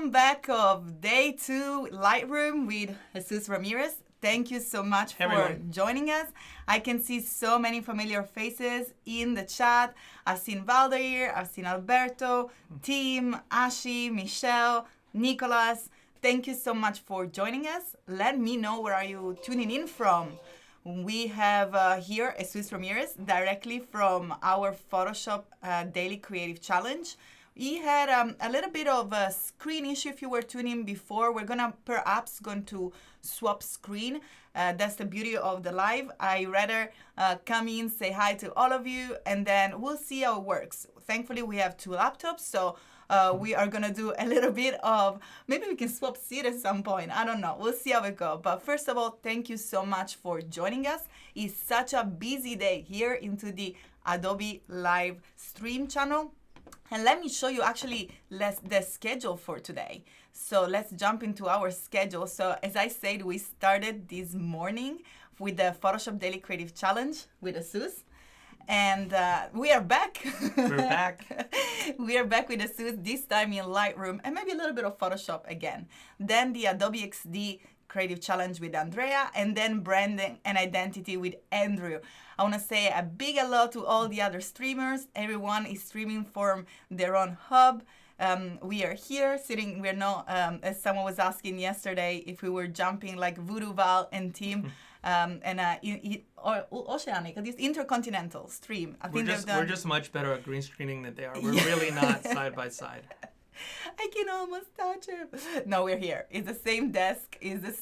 Welcome back of day 2 Lightroom with Jesus Ramirez. Thank you so much for joining us. I can see so many familiar faces in the chat. I've seen Valdair, I've seen Alberto, Tim, Ashi, Michelle, Nicolas. Thank you so much for joining us. Let me know where are you tuning in from. We have here Jesús Ramirez directly from our Photoshop Daily Creative Challenge. We had a little bit of a screen issue if you were tuning in before. We're perhaps going to swap screen. That's the beauty of the live. I rather come in, say hi to all of you, and then we'll see how it works. Thankfully, we have 2 laptops, so we are going to do a little bit of, maybe we can swap seat at some point. I don't know. We'll see how it goes. But first of all, thank you so much for joining us. It's such a busy day here into the Adobe Live stream channel. And let me show you actually the schedule for today. So let's jump into our schedule. So as I said, we started this morning with the Photoshop Daily Creative Challenge with Jesús. And we are back. We're back. We are back with Jesús, this time in Lightroom and maybe a little bit of Photoshop again. Then the Adobe XD Creative Challenge with Andrea, and then branding and identity with Andrew. I want to say a big hello to all the other streamers. Everyone is streaming from their own hub. We are here sitting. We're not, as someone was asking yesterday, if we were jumping like Voodoo Val and Tim, or Oceanic, this intercontinental stream. I think we're just much better at green screening than they are. We're really not side by side. I can almost touch him. No, we're here. It's the same desk. It's the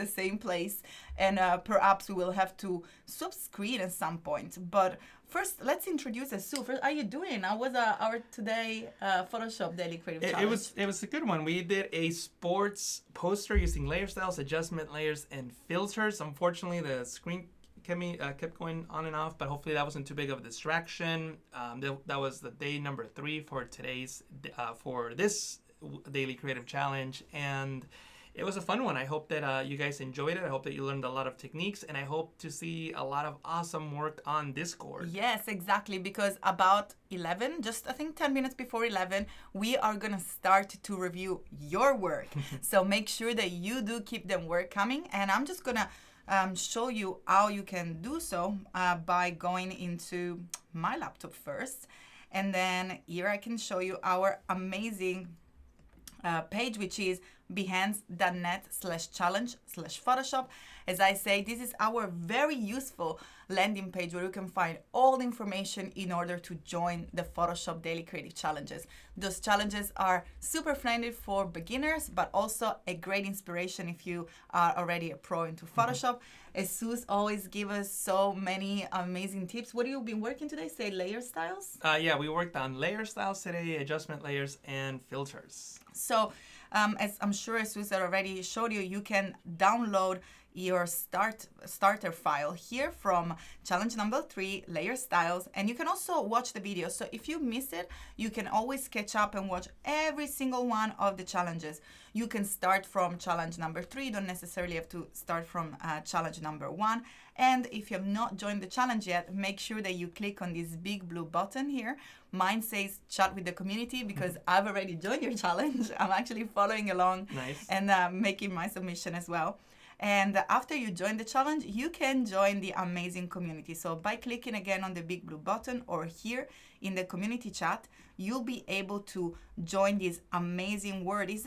same place, and perhaps we will have to swap screen at some point. But first, let's introduce Jesús. First, how are you doing? How was our today Photoshop Daily Creative Challenge? It was a good one. We did a sports poster using layer styles, adjustment layers, and filters. Unfortunately, the screen kept going on and off, but hopefully that wasn't too big of a distraction. That was the day number 3 for today's for this daily creative challenge, and it was a fun one. I hope that you guys enjoyed it. I hope that you learned a lot of techniques, and I hope to see a lot of awesome work on Discord. Yes, exactly, because about 11, just I think 10 minutes before 11, we are going to start to review your work. So make sure that you do keep them work coming, and I'm just going to show you how you can do so by going into my laptop first. And then here I can show you our amazing page, which is behance.net/challenge/Photoshop. As I say, this is our very useful landing page where you can find all the information in order to join the Photoshop Daily Creative Challenges. Those challenges are super friendly for beginners, but also a great inspiration if you are already a pro into Photoshop. Jesús always give us so many amazing tips. What have you been working today? Say layer styles? Yeah, we worked on layer styles today, adjustment layers, and filters. So, as I'm sure Jesús already showed you, you can download your starter file here from challenge number 3, layer styles, and you can also watch the video. So if you miss it, you can always catch up and watch every single one of the challenges. You can start from challenge number 3. You don't necessarily have to start from challenge number 1. And if you have not joined the challenge yet, make sure that you click on this big blue button here. Mine says chat with the community because I've already joined your challenge. I'm actually following along. Nice. And making my submission as well. And after you join the challenge, you can join the amazing community. So by clicking again on the big blue button or here in the community chat, you'll be able to join this amazing world. It's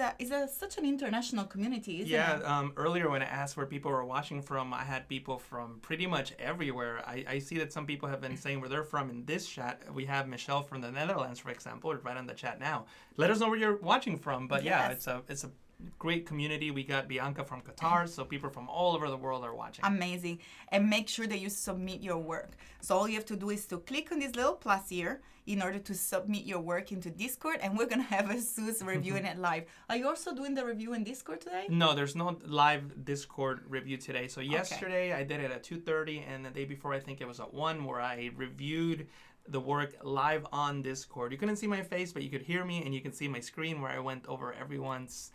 such an international community, isn't it? Yeah, earlier when I asked where people were watching from, I had people from pretty much everywhere. I see that some people have been saying where they're from in this chat. We have Michelle from the Netherlands, for example, right on the chat now. Let us know where you're watching from. But yes. Yeah, it's a great community. We got Bianca from Qatar, so people from all over the world are watching. Amazing. And make sure that you submit your work. So all you have to do is to click on this little plus here in order to submit your work into Discord, and we're going to have Jesús reviewing it live. Are you also doing the review in Discord today? No, there's no live Discord review today. So yesterday I did it at 2:30, and the day before I think it was at 1, where I reviewed the work live on Discord. You couldn't see my face, but you could hear me, and you can see my screen where I went over everyone's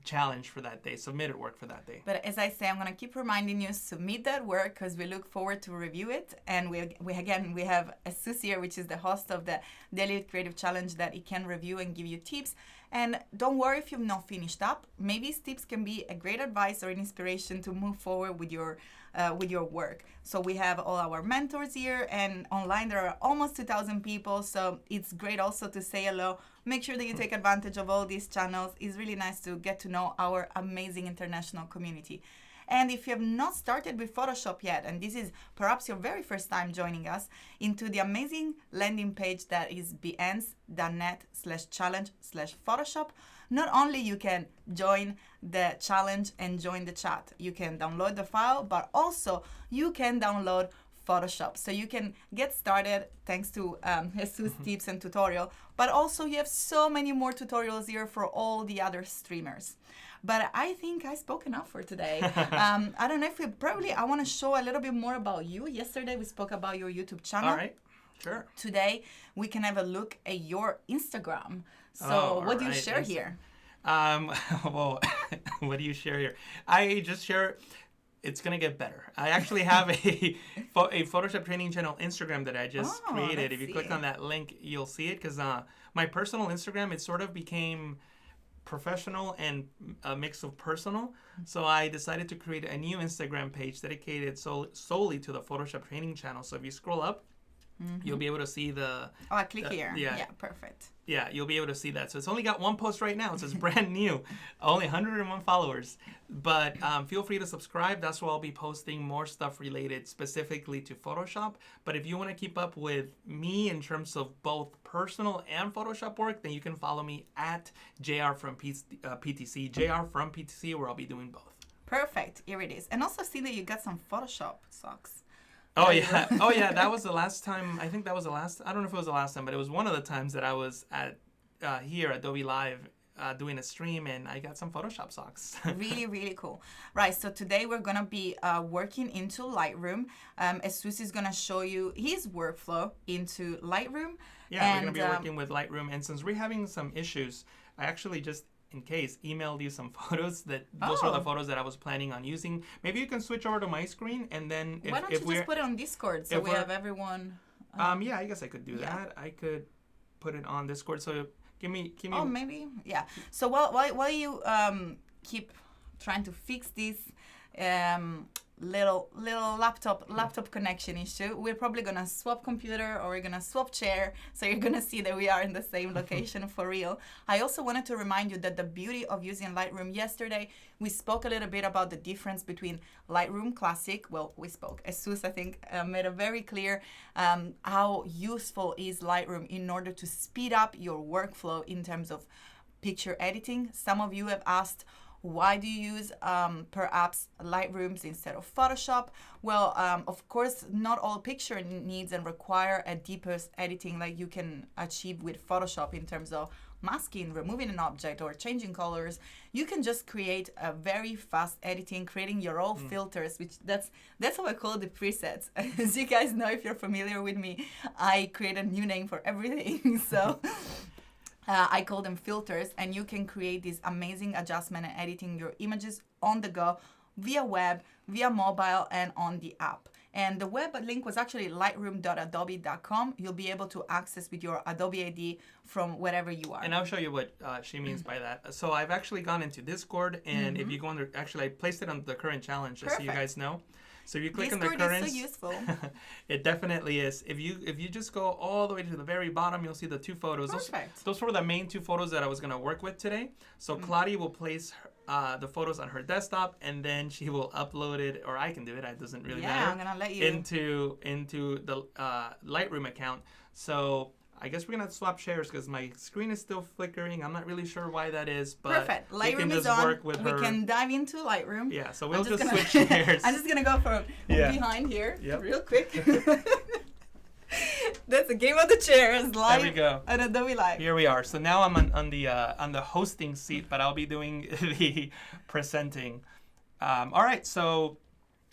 challenge for that day, submitted work for that day. But as I say, I'm going to keep reminding you, submit that work because we look forward to review it. And we have Jesús here, which is the host of the Daily Creative Challenge, that he can review and give you tips. And don't worry if you've not finished up. Maybe his tips can be a great advice or an inspiration to move forward with your work. So we have all our mentors here, and online there are almost 2,000 people. So it's great also to say hello. Make sure that you take advantage of all these channels. It's really nice to get to know our amazing international community. And if you have not started with Photoshop yet, and this is perhaps your very first time joining us, into the amazing landing page that is behance.net/challenge/Photoshop, not only you can join the challenge and join the chat, you can download the file, but also you can download Photoshop. So you can get started thanks to Jesus' tips and tutorial, but also you have so many more tutorials here for all the other streamers. But I think I spoke enough for today. I don't know if I want to show a little bit more about you. Yesterday we spoke about your YouTube channel. All right, sure. Today we can have a look at your Instagram. So what do you share here? Well, what do you share here? I just share. It's going to get better. I actually have a Photoshop training channel Instagram that I just created. If you click on that link, you'll see it, because my personal Instagram, it sort of became professional and a mix of personal. So I decided to create a new Instagram page dedicated solely to the Photoshop training channel. So if you scroll up, you'll be able to see the... Oh, I click here. Yeah, perfect. Yeah, you'll be able to see that. So it's only got one post right now. So it's brand new. Only 101 followers. But feel free to subscribe. That's where I'll be posting more stuff related specifically to Photoshop. But if you want to keep up with me in terms of both personal and Photoshop work, then you can follow me at JR from PTC. JR from PTC, where I'll be doing both. Perfect. Here it is. And also see that you got some Photoshop socks. Oh yeah, that was the last time. I think that was the last. I don't know if it was the last time, but it was one of the times that I was at here at Adobe Live doing a stream, and I got some Photoshop socks. Really, really cool. Right. So today we're gonna be working into Lightroom. Jesus is gonna show you his workflow into Lightroom. Yeah, we're gonna be working with Lightroom, and since we're having some issues, I actually just, in case, emailed you some photos those are the photos that I was planning on using. Maybe you can switch over to my screen, and then why don't you just put it on Discord so we have everyone? Yeah, I guess I could do that. I could put it on Discord. So give me. Oh, maybe. Yeah. So while you keep trying to fix this little laptop connection issue, we're probably gonna swap computer, or we're gonna swap chair, so you're gonna see that we are in the same location for real. I also wanted to remind you that the beauty of using Lightroom, yesterday we spoke a little bit about the difference between Lightroom Classic. Well, we spoke. Jesus, I think, made it very clear how useful is Lightroom in order to speed up your workflow in terms of picture editing. Some of you have asked, why do you use perhaps Lightrooms instead of Photoshop? Well, of course, not all picture needs and require a deeper editing like you can achieve with Photoshop in terms of masking, removing an object, or changing colors. You can just create a very fast editing, creating your own filters, which that's how I call the presets. As you guys know, if you're familiar with me, I create a new name for everything. So I call them filters, and you can create this amazing adjustment and editing your images on the go, via web, via mobile, and on the app. And the web link was actually lightroom.adobe.com. You'll be able to access with your Adobe ID from wherever you are. And I'll show you what she means by that. So I've actually gone into Discord, and if you go under, actually I placed it on the current challenge, just so you guys know. So if you click on the currents, is so useful. It definitely is. If you just go all the way to the very bottom, you'll see the two photos. Perfect. Those were the main two photos that I was going to work with today. So Kladi will place the photos on her desktop, and then she will upload it, or I can do it. It doesn't really matter. I'm gonna let you into the Lightroom account. So I guess we're gonna swap shares because my screen is still flickering. I'm not really sure why that is, but perfect. Lightroom is on. We can dive into Lightroom. Yeah, so we'll just switch shares. I'm just gonna go from behind here real quick. That's a game of the chairs live. There we go. On Adobe Live. Here we are. So now I'm on the hosting seat, but I'll be doing the presenting. All right, so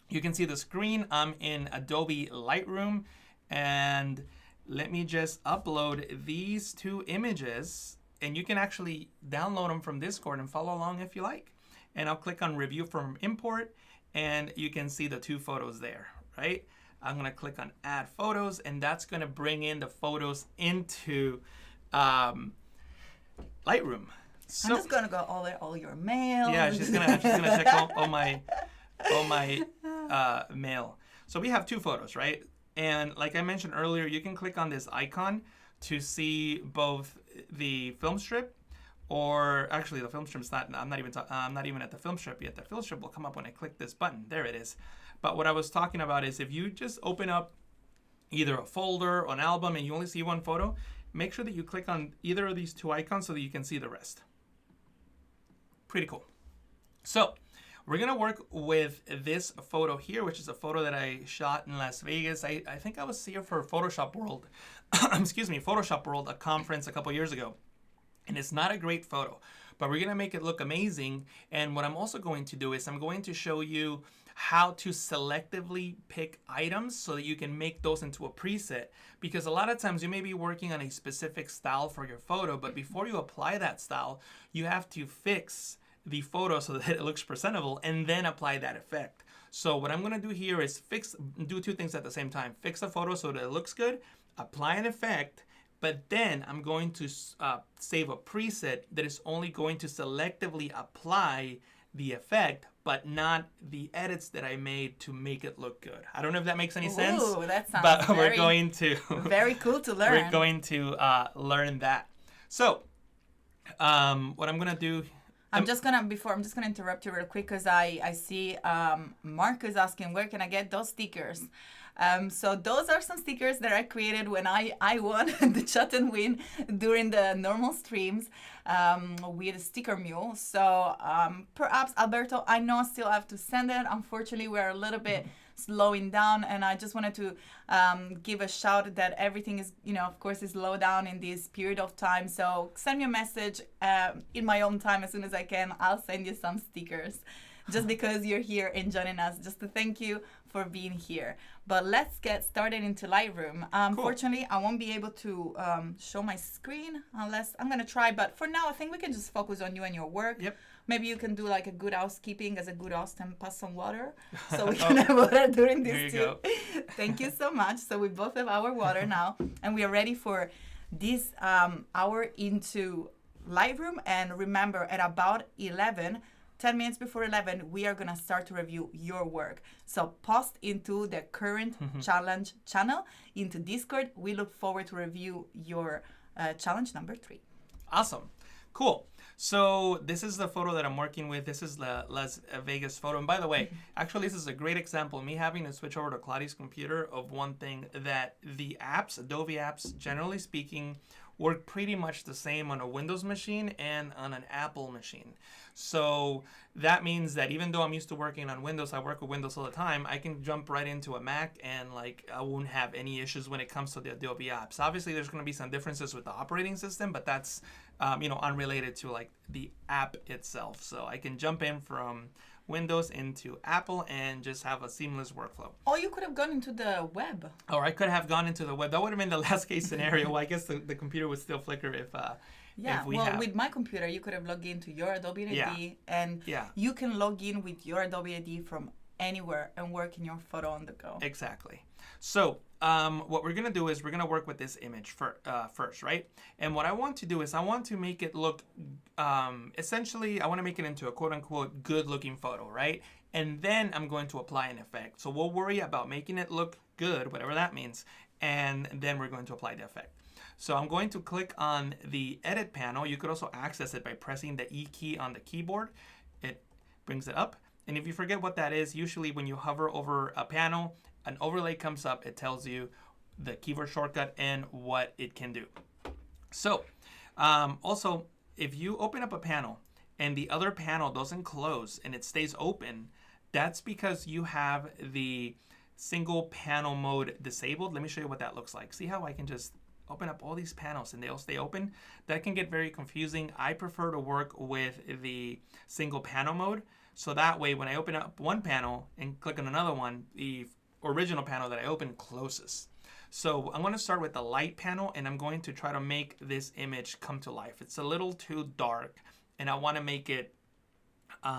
you can see the screen. I'm in Adobe Lightroom, and let me just upload these two images and you can actually download them from Discord and follow along if you like. And I'll click on review from import, and you can see the 2 photos there, right? I'm going to click on add photos, and that's going to bring in the photos into Lightroom. So, I'm just going to go all your mail. Yeah, she's gonna check all my mail. So we have 2 photos, right? And like I mentioned earlier, you can click on this icon to see both the film strip, or actually the film strip's not. I'm not even at the film strip yet. The film strip will come up when I click this button. There it is. But what I was talking about is if you just open up either a folder or an album and you only see one photo, make sure that you click on either of these 2 icons so that you can see the rest. Pretty cool. So we're going to work with this photo here, which is a photo that I shot in Las Vegas. I think I was here for Photoshop World, Photoshop World, a conference a couple years ago. And it's not a great photo, but we're going to make it look amazing. And what I'm also going to do is I'm going to show you how to selectively pick items so that you can make those into a preset. Because a lot of times you may be working on a specific style for your photo, but before you apply that style, you have to fix the photo so that it looks presentable and then apply that effect. So what I'm going to do here is do 2 things at the same time. Fix the photo so that it looks good, apply an effect, but then I'm going to save a preset that is only going to selectively apply the effect, but not the edits that I made to make it look good. I don't know if that makes any sense. Ooh, that sounds we're going to very cool to learn. We're going to learn that. So what I'm gonna do. I'm just gonna interrupt you real quick because I see Marcus asking where can I get those stickers. So those are some stickers that I created when I won the Chat and Win during the normal streams with Sticker Mule. So perhaps Alberto, I know I still have to send it. Unfortunately, we're a little bit slowing down, and I just wanted to give a shout that everything is, of course, is slow down in this period of time. So send me a message in my own time as soon as I can. I'll send you some stickers just because you're here and joining us, just to thank you for being here. But let's get started into Lightroom. Unfortunately, I won't be able to show my screen unless I'm going to try. But for now, I think we can just focus on you and your work. Yep. Maybe you can do like a good housekeeping as a good host and pass some water so we can have water during this too. Go. Thank you so much. So we both have our water now, and we are ready for this hour into Lightroom. And remember, at about 10 minutes before 11, we are going to start to review your work. So post into the current challenge channel into Discord. We look forward to review your challenge number 3. Awesome. Cool. So this is the photo that I'm working with. This is the Las Vegas photo. And by the way, actually, this is a great example of me having to switch over to Kladi's computer of one thing that the apps, Adobe apps, generally speaking, work pretty much the same on a Windows machine and on an Apple machine. So that means that even though I'm used to working on Windows, I work with Windows all the time, I can jump right into a Mac and I won't have any issues when it comes to the Adobe apps. Obviously, there's going to be some differences with the operating system, but that's unrelated to the app itself. So I can jump in from Windows into Apple and just have a seamless workflow. Or you could have gone into the web. Or I could have gone into the web. That would have been the last case scenario. Well, I guess the computer would still flicker if with my computer, you could have logged into your Adobe ID, and you can log in with your Adobe ID from anywhere and work in your photo on the go. Exactly. So what we're going to do is we're going to work with this image first, right? And what I want to do is I want to make it look, essentially, I want to make it into a quote-unquote good-looking photo, right? And then I'm going to apply an effect. So we'll worry about making it look good, whatever that means, and then we're going to apply the effect. So I'm going to click on the edit panel. You could also access it by pressing the E key on the keyboard. It brings it up. And if you forget what that is, usually when you hover over a panel, an overlay comes up. It tells you the keyboard shortcut and what it can do. So also, if you open up a panel and the other panel doesn't close and it stays open, that's because you have the single panel mode disabled. Let me show you what that looks like. See how I can just open up all these panels and they'll stay open? That can get very confusing. I prefer to work with the single panel mode. So that way, when I open up one panel and click on another one, the original panel that I opened closes. So I'm going to start with the light panel, and I'm going to try to make this image come to life. It's a little too dark, and I want to make it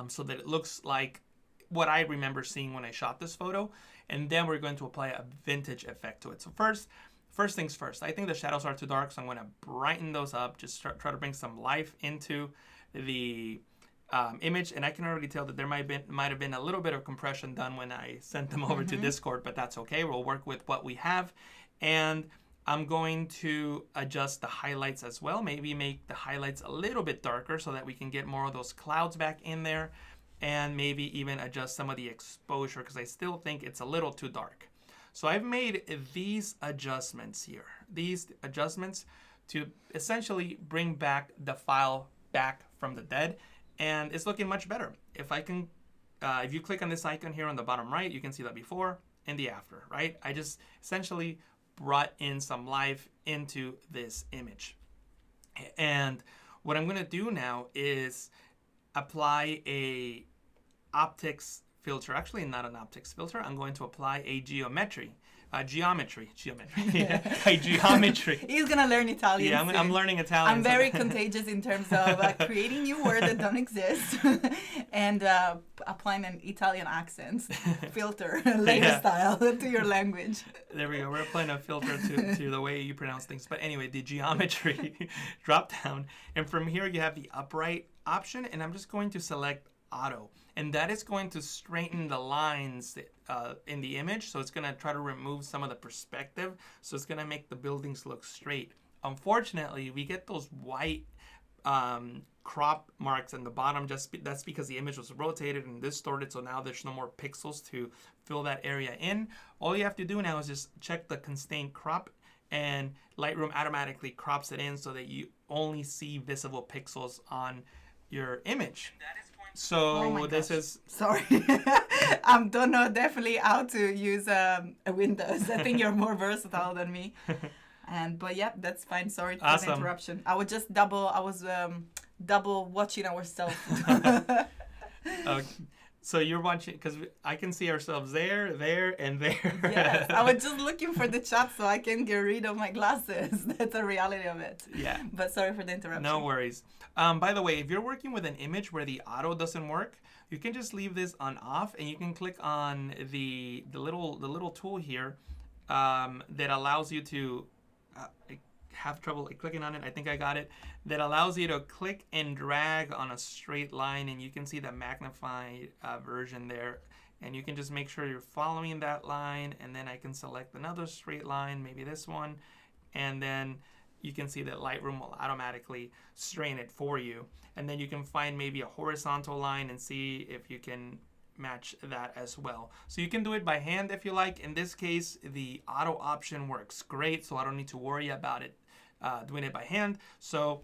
so that it looks like what I remember seeing when I shot this photo. And then we're going to apply a vintage effect to it. So first things first, I think the shadows are too dark, so I'm going to brighten those up, just try to bring some life into the image. And I can already tell that there might have been a little bit of compression done when I sent them over to Discord, but that's okay. We'll work with what we have. And I'm going to adjust the highlights as well, maybe make the highlights a little bit darker so that we can get more of those clouds back in there, and maybe even adjust some of the exposure because I still think it's a little too dark. So I've made these adjustments here, these adjustments to essentially bring back the file back from the dead, and it's looking much better. If I can, if you click on this icon here on the bottom right, you can see the before and the after, right? I just essentially brought in some life into this image. And what I'm going to do now is apply a optics filter. Actually, not an optics filter. I'm going to apply a geometry. A geometry. He's gonna learn Italian. Yeah, I'm learning Italian. I'm very contagious in terms of creating new words that don't exist and applying an Italian accent filter, layer style to your language. There we go. We're applying a filter to the way you pronounce things. But anyway, the geometry drop down, and from here you have the upright option, and I'm just going to select auto, and that is going to straighten the lines in the image. So it's going to try to remove some of the perspective, so it's going to make the buildings look straight. Unfortunately, we get those white crop marks in the bottom. That's because the image was rotated and distorted, so now there's no more pixels to fill that area in. All you have to do now is just check the constraint crop, and Lightroom automatically crops it in so that you only see visible pixels on your image. So this is... Sorry. I don't know definitely how to use a Windows. I think you're more versatile than me. But yeah, that's fine. Sorry for the interruption. I was just double watching ourselves. So you're watching, because I can see ourselves there, and there. Yes, I was just looking for the chat so I can get rid of my glasses. That's the reality of it. Yeah. But sorry for the interruption. No worries. By the way, if you're working with an image where the auto doesn't work, you can just leave this on off, and you can click on the little tool here that allows you to have trouble clicking on it. I think I got it. That allows you to click and drag on a straight line, and you can see the magnified version there. And you can just make sure you're following that line, and then I can select another straight line, maybe this one, and then you can see that Lightroom will automatically straighten it for you. And then you can find maybe a horizontal line and see if you can match that as well. So you can do it by hand if you like. In this case, the auto option works great, so I don't need to worry about it doing it by hand. So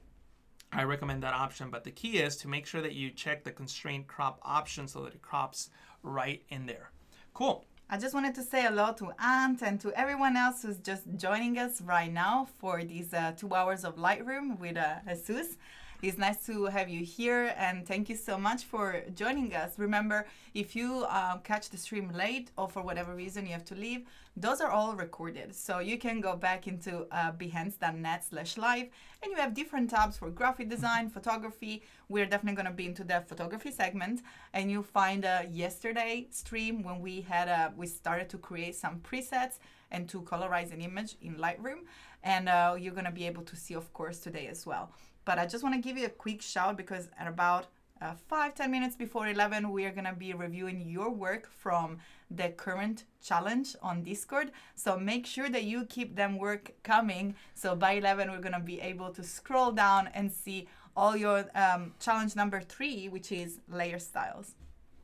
I recommend that option, but the key is to make sure that you check the constraint crop option so that it crops right in there. Cool. I just wanted to say hello to Ant and to everyone else who's just joining us right now for these 2 hours of Lightroom with Jesus. It's nice to have you here, and thank you so much for joining us. Remember, if you catch the stream late or for whatever reason you have to leave, those are all recorded. So you can go back into behance.net/live, and you have different tabs for graphic design, photography. We're definitely going to be into the photography segment, and you'll find yesterday stream when we had we started to create some presets and to colorize an image in Lightroom, and you're going to be able to see, of course, today as well. But I just want to give you a quick shout because at about 5-10 minutes before 11, we are going to be reviewing your work from the current challenge on Discord. So make sure that you keep them work coming. So by 11, we're going to be able to scroll down and see all your challenge number 3, which is layer styles.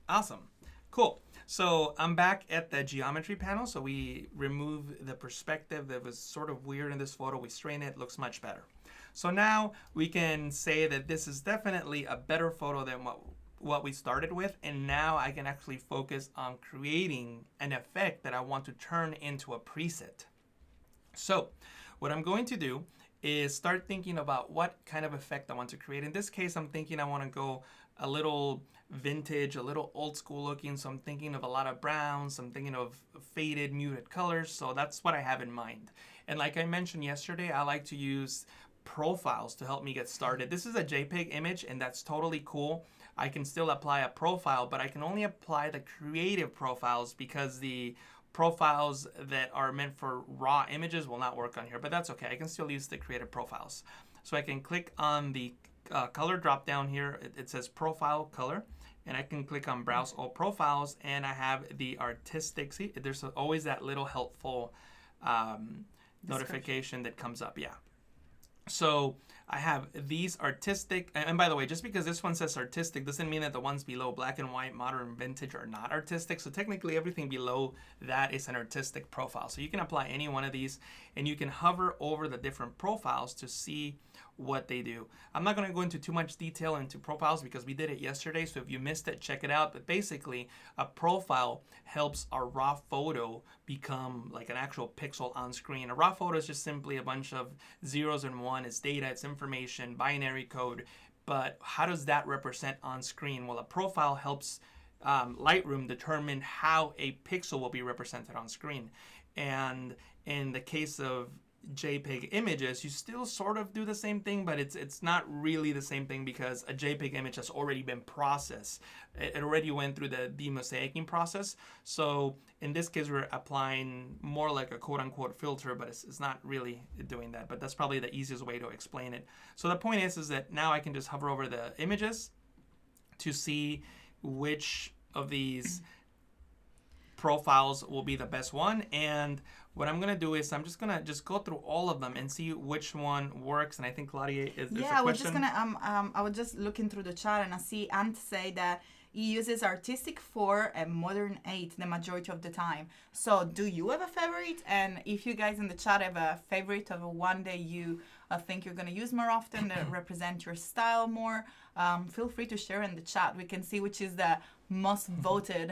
Awesome. Cool. So I'm back at the geometry panel. So we remove the perspective that was sort of weird in this photo. We straighten it. Looks much better. So now we can say that this is definitely a better photo than what we started with. And now I can actually focus on creating an effect that I want to turn into a preset. So what I'm going to do is start thinking about what kind of effect I want to create. In this case, I'm thinking I want to go a little vintage, a little old school looking. So I'm thinking of a lot of browns. I'm thinking of faded, muted colors. So that's what I have in mind. And like I mentioned yesterday, I like to use profiles to help me get started. This is a JPEG image, and that's totally cool. I can still apply a profile, but I can only apply the creative profiles because the profiles that are meant for raw images will not work on here, but that's okay. I can still use the creative profiles. So I can click on the color drop down here. It says profile color, and I can click on browse all profiles, and I have the artistic. See, there's always that little helpful notification that comes up. Yeah. So I have these artistic, and by the way, just because this one says artistic doesn't mean that the ones below black and white, modern, vintage are not artistic. So technically everything below that is an artistic profile. So you can apply any one of these, and you can hover over the different profiles to see what they do. I'm not going to go into too much detail into profiles because we did it yesterday. So if you missed it, check it out. But basically, a profile helps our raw photo become like an actual pixel on screen. A raw photo is just simply a bunch of zeros and one. It's data, it's information, binary code. But how does that represent on screen? Well, a profile helps Lightroom determine how a pixel will be represented on screen. And in the case of JPEG images, you still sort of do the same thing, but it's not really the same thing because a JPEG image has already been processed. It already went through the demosaicing process. So in this case, we're applying more like a quote-unquote filter, but it's not really doing that. But that's probably the easiest way to explain it. So the point is that now I can just hover over the images to see which of these profiles will be the best one. And what I'm going to do is I'm just going to go through all of them and see which one works. And I think Claudia is I was just going to, I was just looking through the chat and I see Ant say that he uses Artistic 4 and Modern 8 the majority of the time. So do you have a favorite? And if you guys in the chat have a favorite of one that you think you're going to use more often that represent your style more, feel free to share in the chat. We can see which is the most voted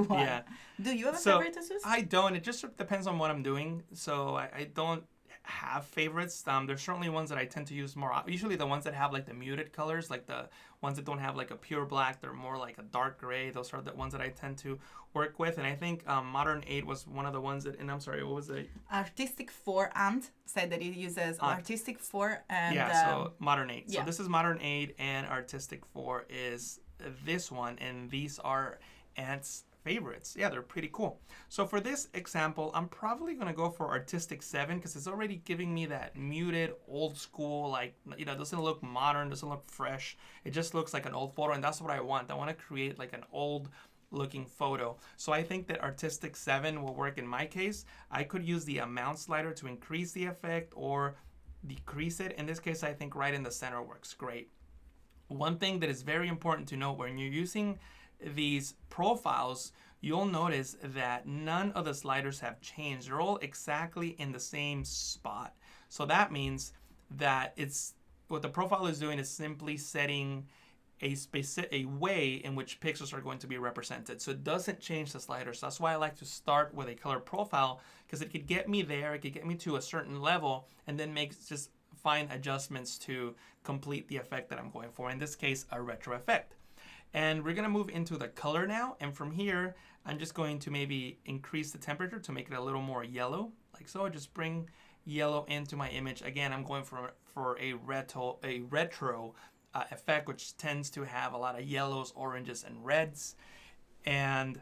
one. Yeah. Do you have a favorite, Jesus? I don't. It just depends on what I'm doing. So I don't have favorites. There's certainly ones that I tend to use more. Usually the ones that have like the muted colors, like the ones that don't have like a pure black, they're more like a dark gray. Those are the ones that I tend to work with. And I think Modern 8 was one of the ones that, and I'm sorry, what was it? Artistic 4 Ant said that he uses Artistic 4 and... so Modern 8. Yeah. So this is Modern 8 and Artistic 4 is this one, and these are Ant's favorites. Yeah, they're pretty cool. So for this example, I'm probably going to go for Artistic 7 because it's already giving me that muted, old school, like, it doesn't look modern, doesn't look fresh. It just looks like an old photo, and that's what I want. I want to create like an old looking photo. So I think that Artistic 7 will work in my case. I could use the amount slider to increase the effect or decrease it. In this case, I think right in the center works great. One thing that is very important to note when you're using these profiles, you'll notice that none of the sliders have changed. They're all exactly in the same spot. So that means that it's what the profile is doing is simply setting a way in which pixels are going to be represented. So it doesn't change the sliders. That's why I like to start with a color profile, because it could get me there, it could get me to a certain level, and then just fine adjustments to complete the effect that I'm going for. In this case, a retro effect. And we're going to move into the color now. And from here, I'm just going to maybe increase the temperature to make it a little more yellow, like so. Just bring yellow into my image. Again, I'm going for a retro effect, which tends to have a lot of yellows, oranges, and reds. And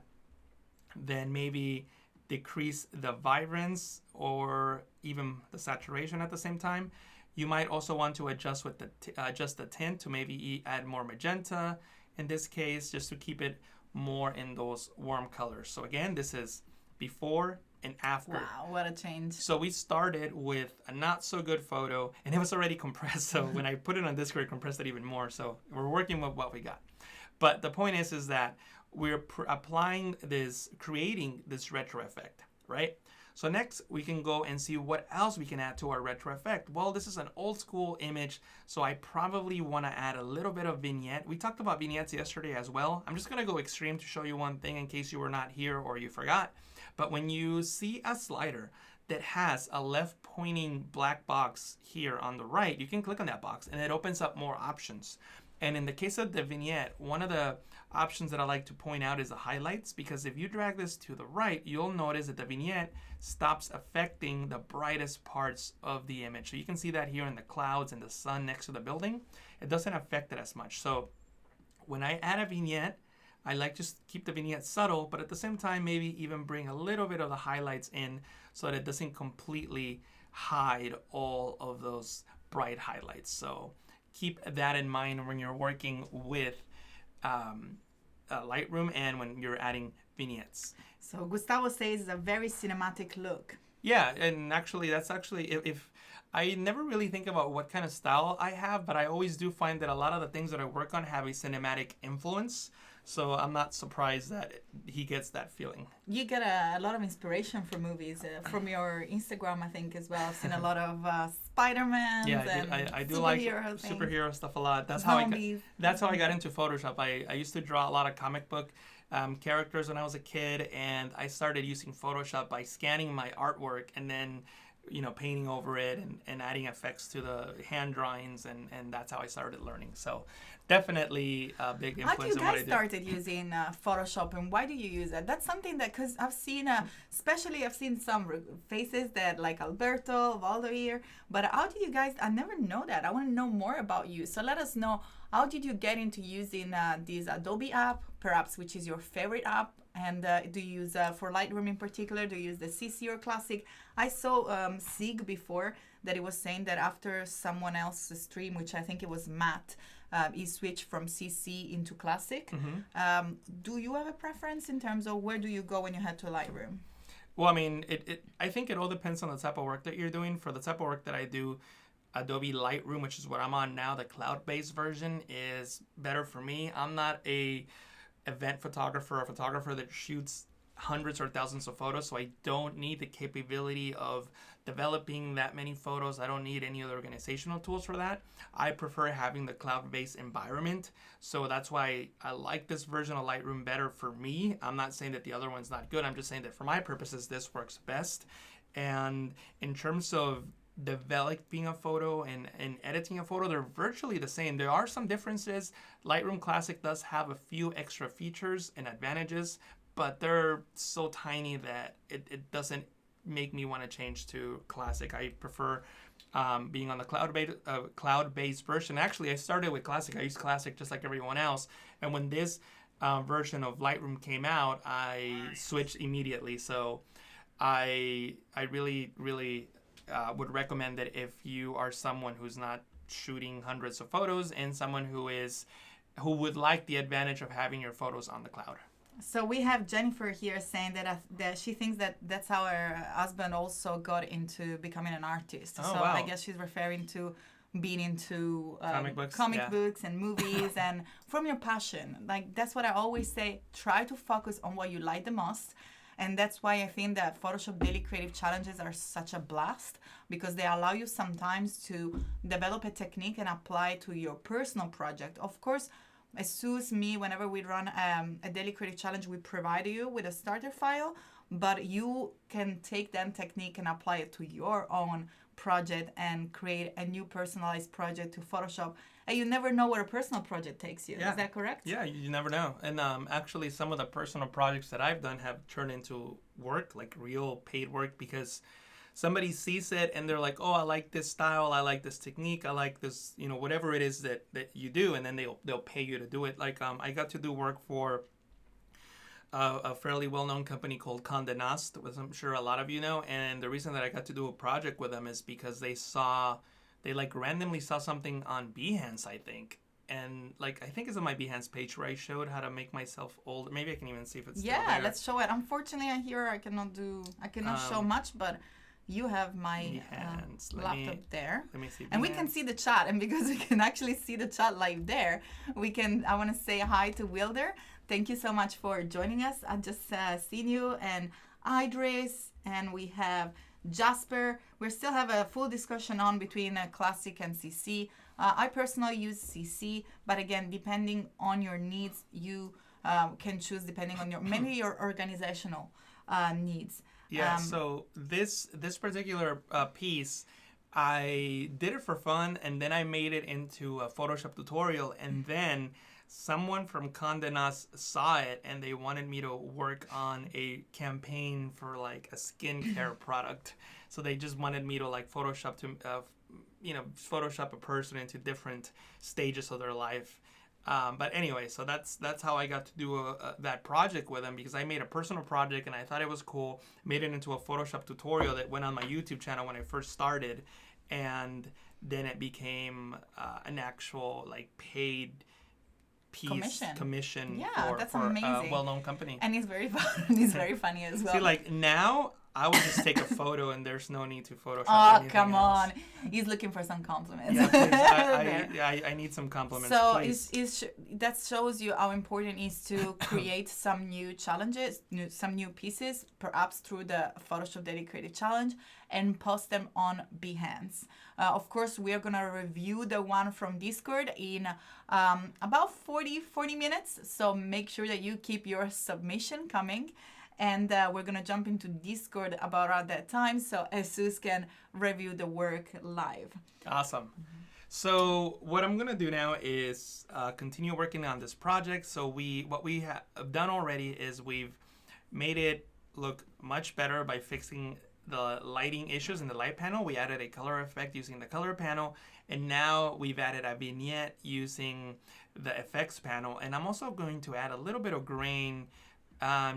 then maybe decrease the vibrance or even the saturation at the same time. You might also want to adjust with adjust the tint to maybe add more magenta in this case, just to keep it more in those warm colors. So again, this is before and after. Wow, what a change. So we started with a not so good photo, and it was already compressed. So when I put it on Discord, it compressed it even more. So we're working with what we got. But the point is that we're creating this retro effect, right? So next, we can go and see what else we can add to our retro effect. Well, this is an old school image, so I probably want to add a little bit of vignette. We talked about vignettes yesterday as well. I'm just going to go extreme to show you one thing in case you were not here or you forgot. But when you see a slider that has a left-pointing black box here on the right, you can click on that box, and it opens up more options. And in the case of the vignette, one of the options that I like to point out is the highlights, because if you drag this to the right, you'll notice that the vignette stops affecting the brightest parts of the image. So you can see that here in the clouds and the sun next to the building. It doesn't affect it as much. So when I add a vignette, I like to keep the vignette subtle, but at the same time, maybe even bring a little bit of the highlights in so that it doesn't completely hide all of those bright highlights. So keep that in mind when you're working with Lightroom and when you're adding vignettes. So Gustavo says it's a very cinematic look. Yeah, and actually, that's actually, if I never really think about what kind of style I have, but I always do find that a lot of the things that I work on have a cinematic influence. So I'm not surprised that he gets that feeling. You get a lot of inspiration from movies, from your Instagram, I think, as well. I've seen a lot of Spider-Man. Yeah, I do like superhero stuff a lot. That's how I got into Photoshop. I used to draw a lot of comic book characters when I was a kid, and I started using Photoshop by scanning my artwork and then painting over it and adding effects to the hand drawings, and that's how I started learning. So definitely a big influence in what I do. How you guys started using Photoshop, and why do you use it? That's something that, because I've seen, especially I've seen some faces that like Alberto, Valdoir, but how do you guys, I never know that. I want to know more about you. So let us know, how did you get into using this Adobe app, perhaps, which is your favorite app? And do you use, for Lightroom in particular, do you use the CC or Classic? I saw Sig before that it was saying that after someone else's stream, which I think it was Matt, he switched from CC into Classic. Mm-hmm. Do you have a preference in terms of where do you go when you head to Lightroom? Well, I mean, I think it all depends on the type of work that you're doing. For the type of work that I do, Adobe Lightroom, which is what I'm on now, the cloud-based version, is better for me. I'm not a event photographer, a photographer that shoots hundreds or thousands of photos, so I don't need the capability of developing that many photos. I don't need any other organizational tools for that. I prefer having the cloud-based environment, so that's why I like this version of Lightroom better for me. I'm not saying that the other one's not good. I'm just saying that for my purposes, this works best. And in terms of developing a photo and editing a photo, they're virtually the same. There are some differences. Lightroom Classic does have a few extra features and advantages, but they're so tiny that it doesn't make me want to change to Classic. I prefer being on the cloud-based version. Actually, I started with Classic. I used Classic just like everyone else, and when this version of Lightroom came out, I switched immediately. So I really would recommend that if you are someone who's not shooting hundreds of photos and someone who would like the advantage of having your photos on the cloud. So we have Jennifer here saying that she thinks that that's how her husband also got into becoming an artist. Oh, so wow. I guess she's referring to being into comic books and movies and from your passion. Like, that's what I always say, try to focus on what you like the most. And that's why I think that Photoshop Daily Creative Challenges are such a blast, because they allow you sometimes to develop a technique and apply to your personal project. Of course, as soon as me, whenever we run a Daily Creative Challenge, we provide you with a starter file, but you can take that technique and apply it to your own project and create a new personalized project to Photoshop. And you never know where a personal project takes you. Yeah. Is that correct? Yeah, you never know. And actually, some of the personal projects that I've done have turned into work, like real paid work, because somebody sees it and they're like, oh, I like this style, I like this technique, I like this, whatever it is that you do, and then they'll pay you to do it. Like I got to do work for a fairly well-known company called Condé Nast, which I'm sure a lot of you know. And the reason that I got to do a project with them is because they randomly saw something on Behance, I think. And I think it's on my Behance page where I showed how to make myself older. Maybe I can even see if it's still there. Yeah, let's show it. Unfortunately, I cannot show much, but you have my laptop there. Let me see. And we can see the chat, and because we can actually see the chat live there, I want to say hi to Wilder. Thank you so much for joining us. I just seen you, and Idris, and we have Jasper. We still have a full discussion on between Classic and CC. I personally use CC, but again, depending on your needs, you can choose depending on mainly your organizational needs. Yeah. So this particular piece, I did it for fun, and then I made it into a Photoshop tutorial, and then someone from Condé Nast saw it, and they wanted me to work on a campaign for like a skincare product. So they just wanted me to like Photoshop Photoshop a person into different stages of their life. But anyway, so that's how I got to do that project with them, because I made a personal project and I thought it was cool. Made it into a Photoshop tutorial that went on my YouTube channel when I first started, and then it became an actual like paid commission for a well-known company. And it's very fun. It's very funny as well. See, like now I would just take a photo and there's no need to Photoshop anything come else. on. He's looking for some compliments. Yeah, please. I need some compliments, so please. That shows you how important it is to create some new challenges, some new pieces, perhaps through the Photoshop Daily Creative Challenge, and post them on Behance. Of course, we are going to review the one from Discord in about 40 minutes. So make sure that you keep your submission coming. And we're going to jump into Discord about that time so Jesus can review the work live. Awesome. So what I'm going to do now is continue working on this project. So what we have done already is we've made it look much better by fixing the lighting issues in the light panel. We added a color effect using the color panel. And now we've added a vignette using the effects panel. And I'm also going to add a little bit of grain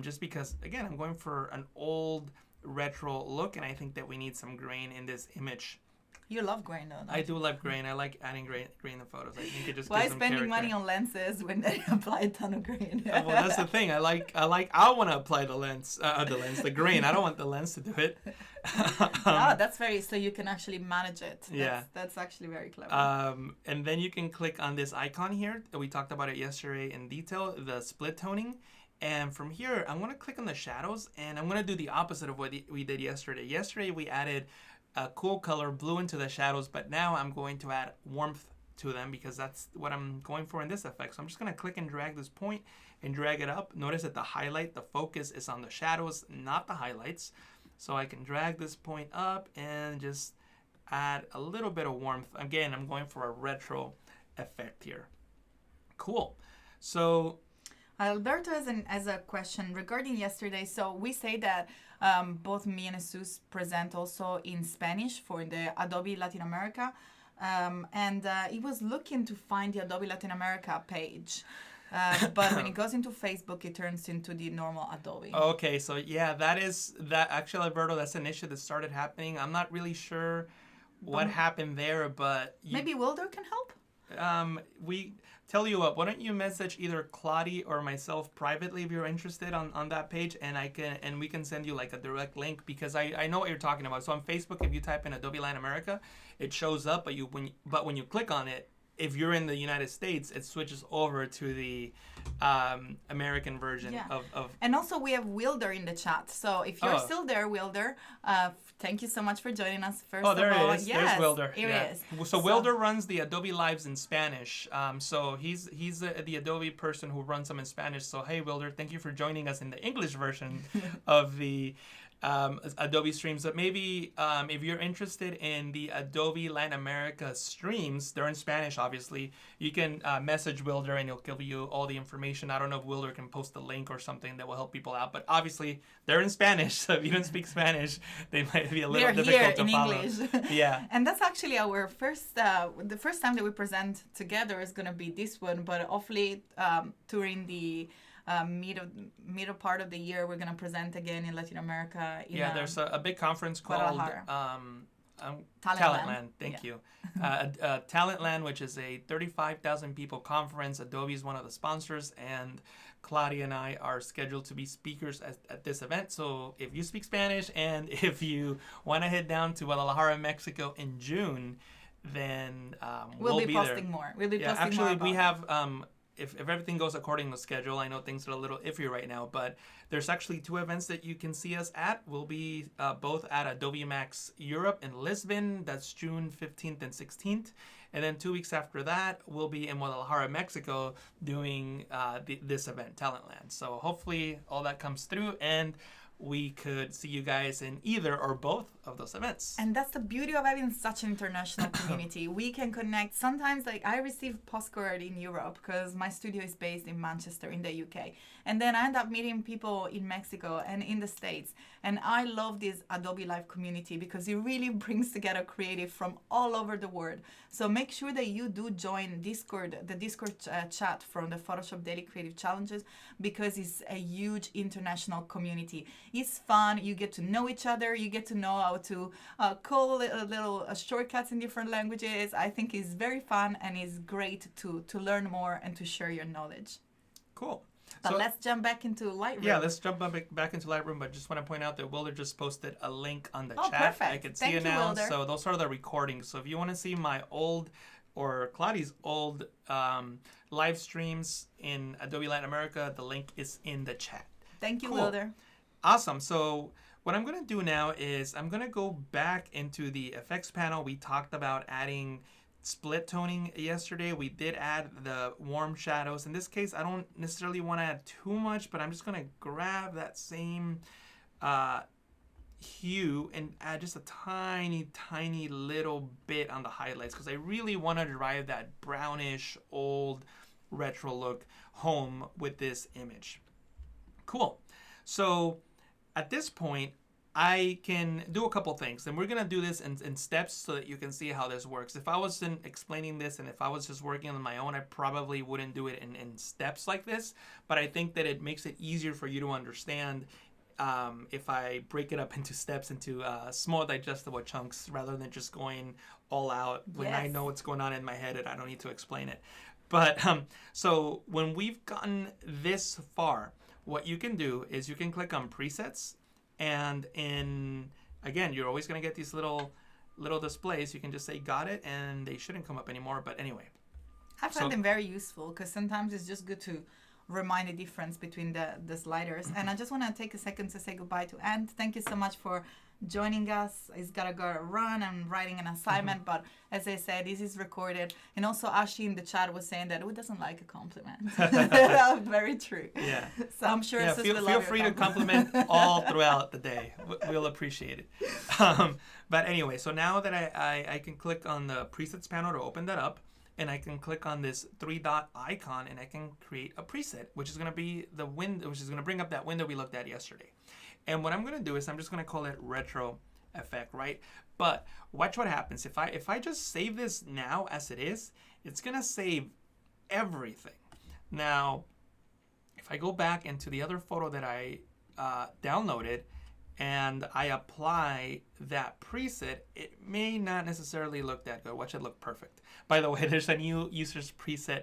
just because, again, I'm going for an old retro look, and I think that we need some grain in this image. You love grain, though. I do love grain. I like adding grain in photos. I think it just Why gives them spending character. money on lenses when they apply a ton of grain? Well, that's the thing. I want to apply the grain. I don't want the lens to do it. That's so you can actually manage it. That's actually very clever. And then you can click on this icon here. We talked about it yesterday in detail, the split toning. And from here, I'm going to click on the shadows, and I'm going to do the opposite of what we did yesterday. Yesterday, we added a cool color blue into the shadows, but now I'm going to add warmth to them because that's what I'm going for in this effect. So I'm just going to click and drag this point and drag it up. Notice that the focus is on the shadows, not the highlights. So I can drag this point up and just add a little bit of warmth. Again, I'm going for a retro effect here. Cool. So Alberto has a question regarding yesterday. So we say that both me and Jesus present also in Spanish for the Adobe Latin America. And he was looking to find the Adobe Latin America page. But when it goes into Facebook, it turns into the normal Adobe. Okay, so yeah, that actually, Alberto, that's an issue that started happening. I'm not really sure what happened there, but maybe Wilder can help? We tell you what, why don't you message either Kladi or myself privately if you're interested on that page, and we can send you like a direct link, because I know what you're talking about. So on Facebook, if you type in Adobe Latin America, it shows up, but when you click on it, if you're in the United States, it switches over to the American version of. And also we have Wilder in the chat. So if you're still there, Wilder, thank you so much for joining us. First of all, there is. Yes, there's Wilder. Here is. So Wilder runs the Adobe Lives in Spanish. So he's the Adobe person who runs them in Spanish. So hey, Wilder, thank you for joining us in the English version of the Adobe streams. But maybe if you're interested in the Adobe Latin America streams, they're in Spanish, obviously. You can message Wilder and he'll give you all the information. I don't know if Wilder can post a link or something that will help people out, but obviously they're in Spanish. So if you don't speak Spanish, they might be a little difficult to follow. English. Yeah. And that's actually our the first time that we present together is going to be this one, but hopefully during the middle part of the year, we're going to present again in Latin America. There's a big conference called Talentland. Thank you. Talentland, which is a 35,000 people conference. Adobe is one of the sponsors, and Claudia and I are scheduled to be speakers at this event. So if you speak Spanish and if you want to head down to Guadalajara, Mexico in June, then we'll be posting there. more. We'll be posting actually, more. We have. If everything goes according to schedule, I know things are a little iffy right now, but there's actually 2 events that you can see us at. We'll be both at Adobe Max Europe in Lisbon. That's June 15th and 16th. And then 2 weeks after that, we'll be in Guadalajara, Mexico, doing this event, Talentland. So hopefully all that comes through. And we could see you guys in either or both of those events. And that's the beauty of having such an international community. We can connect. Sometimes, like, I receive postcard in Europe because my studio is based in Manchester in the UK. And then I end up meeting people in Mexico and in the States. And I love this Adobe Live community because it really brings together creative from all over the world. So make sure that you do join Discord, the Discord chat from the Photoshop Daily Creative Challenges, because it's a huge international community. It's fun. You get to know each other. You get to know how to call little shortcuts in different languages. I think it's very fun and it's great to learn more and to share your knowledge. Cool. But so, let's jump back into Lightroom. Yeah, let's jump back into Lightroom. But just want to point out that Wilder just posted a link on the chat. Perfect. I can see it now. Wilder. So those are the recordings. So if you want to see my old or Kladi's old live streams in Adobe Latin America, the link is in the chat. Thank you, cool. Wilder. Awesome. So what I'm going to do now is I'm going to go back into the effects panel. We talked about adding split toning yesterday. We did add the warm shadows. In this case, I don't necessarily want to add too much, but I'm just going to grab that same hue and add just a tiny little bit on the highlights because I really want to drive that brownish old retro look home with this image. Cool. So at this point, I can do a couple things, and we're going to do this in steps so that you can see how this works. If I wasn't explaining this and if I was just working on my own, I probably wouldn't do it in steps like this, but I think that it makes it easier for you to understand if I break it up into steps, into small digestible chunks, rather than just going all out when I know what's going on in my head and I don't need to explain it. But so when we've gotten this far, what you can do is you can click on presets. And again, you're always going to get these little displays. You can just say got it, and they shouldn't come up anymore. But anyway, I find them very useful because sometimes it's just good to remind the difference between the sliders. And I just want to take a second to say goodbye to Ant. Thank you so much for joining us. He's got to go run and writing an assignment, but as I said, this is recorded. And also Ashi in the chat was saying that who doesn't like a compliment? Very true. Yeah. So I'm sure feel free to compliment all throughout the day. We'll appreciate it. But anyway, so now that I can click on the presets panel to open that up, and I can click on this 3-dot icon and I can create a preset, which is going to be the window, which is going to bring up that window we looked at yesterday. And what I'm going to do is I'm just going to call it retro effect, right? But watch what happens. If I just save this now as it is, it's going to save everything. Now, if I go back into the other photo that I downloaded and I apply that preset, it may not necessarily look that good. Watch it look perfect. By the way, there's a new users preset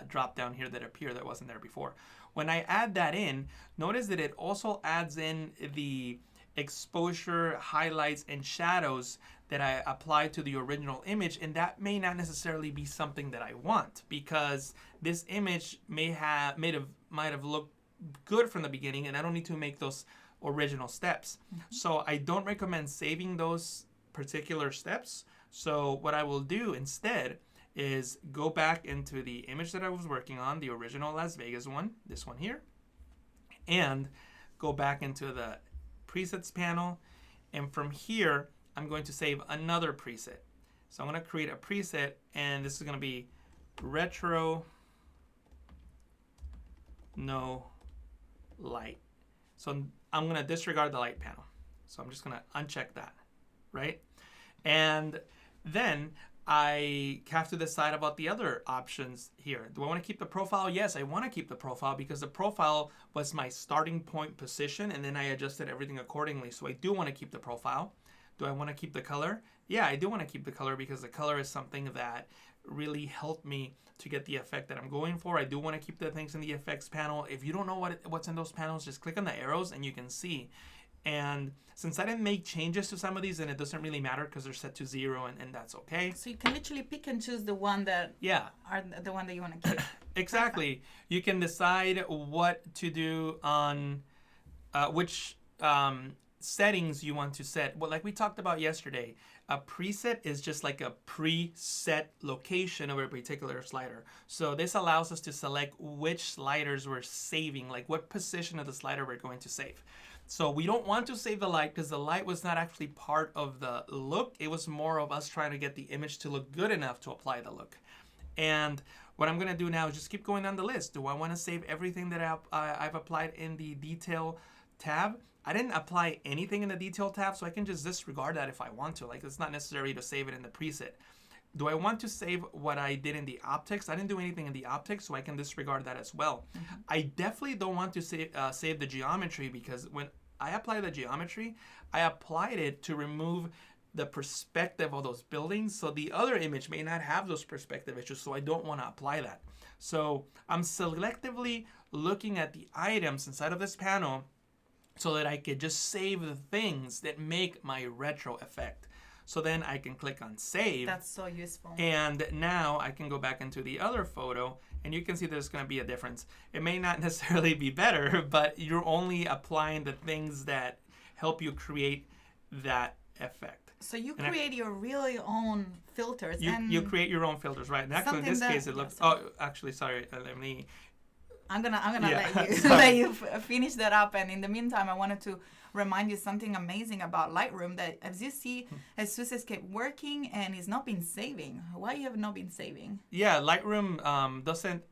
drop down here that appeared that wasn't there before. When I add that in, notice that it also adds in the exposure, highlights, and shadows that I applied to the original image, and that may not necessarily be something that I want because this image might have looked good from the beginning, and I don't need to make those original steps. So I don't recommend saving those particular steps. So what I will do instead is go back into the image that I was working on, the original Las Vegas one, this one here, and go back into the presets panel. And from here, I'm going to save another preset. So I'm going to create a preset, and this is going to be retro no light. So I'm going to disregard the light panel. So I'm just going to uncheck that, right? And then I have to decide about the other options here. Do I want to keep the profile? Yes, I want to keep the profile because the profile was my starting point position, and then I adjusted everything accordingly. So I do want to keep the profile. Do I want to keep the color? Yeah, I do want to keep the color because the color is something that really helped me to get the effect that I'm going for. I do want to keep the things in the effects panel. If you don't know what's in those panels, just click on the arrows and you can see. And since I didn't make changes to some of these, then it doesn't really matter because they're set to 0, and that's okay. So you can literally pick and choose the one that are the one that you want to keep. Exactly. Perfect. You can decide what to do on which settings you want to set. Well, like we talked about yesterday, a preset is just like a preset location of a particular slider. So this allows us to select which sliders we're saving, like what position of the slider we're going to save. So we don't want to save the light because the light was not actually part of the look. It was more of us trying to get the image to look good enough to apply the look. And what I'm going to do now is just keep going down the list. Do I want to save everything that I've applied in the detail tab? I didn't apply anything in the detail tab, so I can just disregard that if I want to. Like, it's not necessary to save it in the preset. Do I want to save what I did in the optics? I didn't do anything in the optics, so I can disregard that as well. Mm-hmm. I definitely don't want to save the geometry, because when I apply the geometry, I applied it to remove the perspective of those buildings, so the other image may not have those perspective issues, so I don't want to apply that. So I'm selectively looking at the items inside of this panel so that I could just save the things that make my retro effect. So then I can click on save. That's so useful. And now I can go back into the other photo, and you can see there's going to be a difference. It may not necessarily be better, but you're only applying the things that help you create that effect. So you create your really own filters. You create your own filters, right? And actually, in this case, it looks. Oh, actually, sorry. Let me. I'm gonna let you finish that up. And in the meantime, I wanted to remind you something amazing about Lightroom, that as you see, Jesus has kept working and he's not been saving. Why you have not been saving? Yeah, Lightroom doesn't.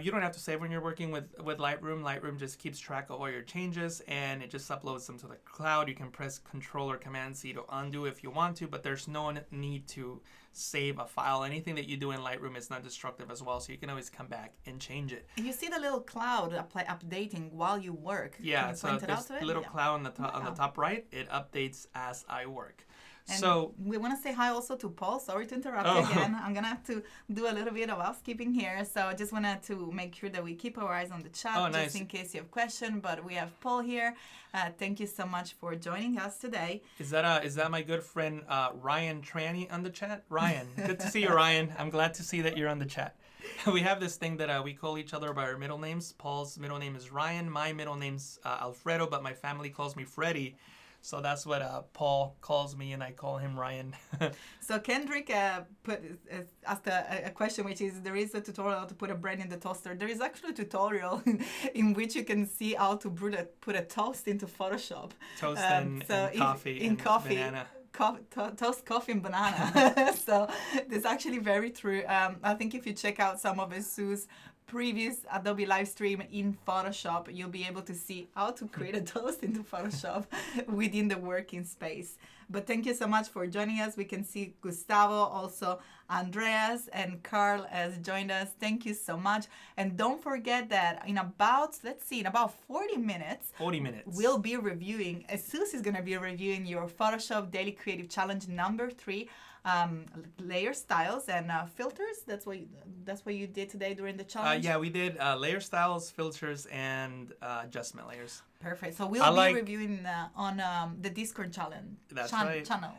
You don't have to save when you're working with Lightroom. Lightroom just keeps track of all your changes, and it just uploads them to the cloud. You can press Control or Command C to undo if you want to, but there's no need to save a file. Anything that you do in Lightroom is not destructive as well, so you can always come back and change it. You see the little cloud updating while you work. Yeah, so there's a little cloud on the top right. It updates as I work. And so we want to say hi also to Paul. Sorry to interrupt you again. I'm going to have to do a little bit of housekeeping here. So I just wanted to make sure that we keep our eyes on the chat just in case you have questions. But we have Paul here. Thank you so much for joining us today. Is that my good friend Ryan Tranny on the chat? Ryan, good to see you, Ryan. I'm glad to see that you're on the chat. We have this thing that we call each other by our middle names. Paul's middle name is Ryan. My middle name's Alfredo, but my family calls me Freddie. So that's what Paul calls me, and I call him Ryan. So Kendrick asked a question, which is, there is a tutorial to put a bread in the toaster. There is actually a tutorial in which you can see how to put a toast into Photoshop. Toast and coffee and banana. Toast, coffee, and banana. So this is actually very true. I think if you check out some of Jesus' previous Adobe live stream in Photoshop, you'll be able to see how to create a toast into Photoshop within the working space. But thank you so much for joining us. We can see Gustavo, also Andreas and Carl has joined us. Thank you so much. And don't forget that in about 40 minutes, we'll be reviewing, Jesus is going to be reviewing your Photoshop Daily Creative Challenge number 3. Layer styles and filters. That's what you did today during the challenge. Yeah, we did layer styles, filters, and adjustment layers. Perfect. So we'll be reviewing on the Discord challenge. That's right. Channel.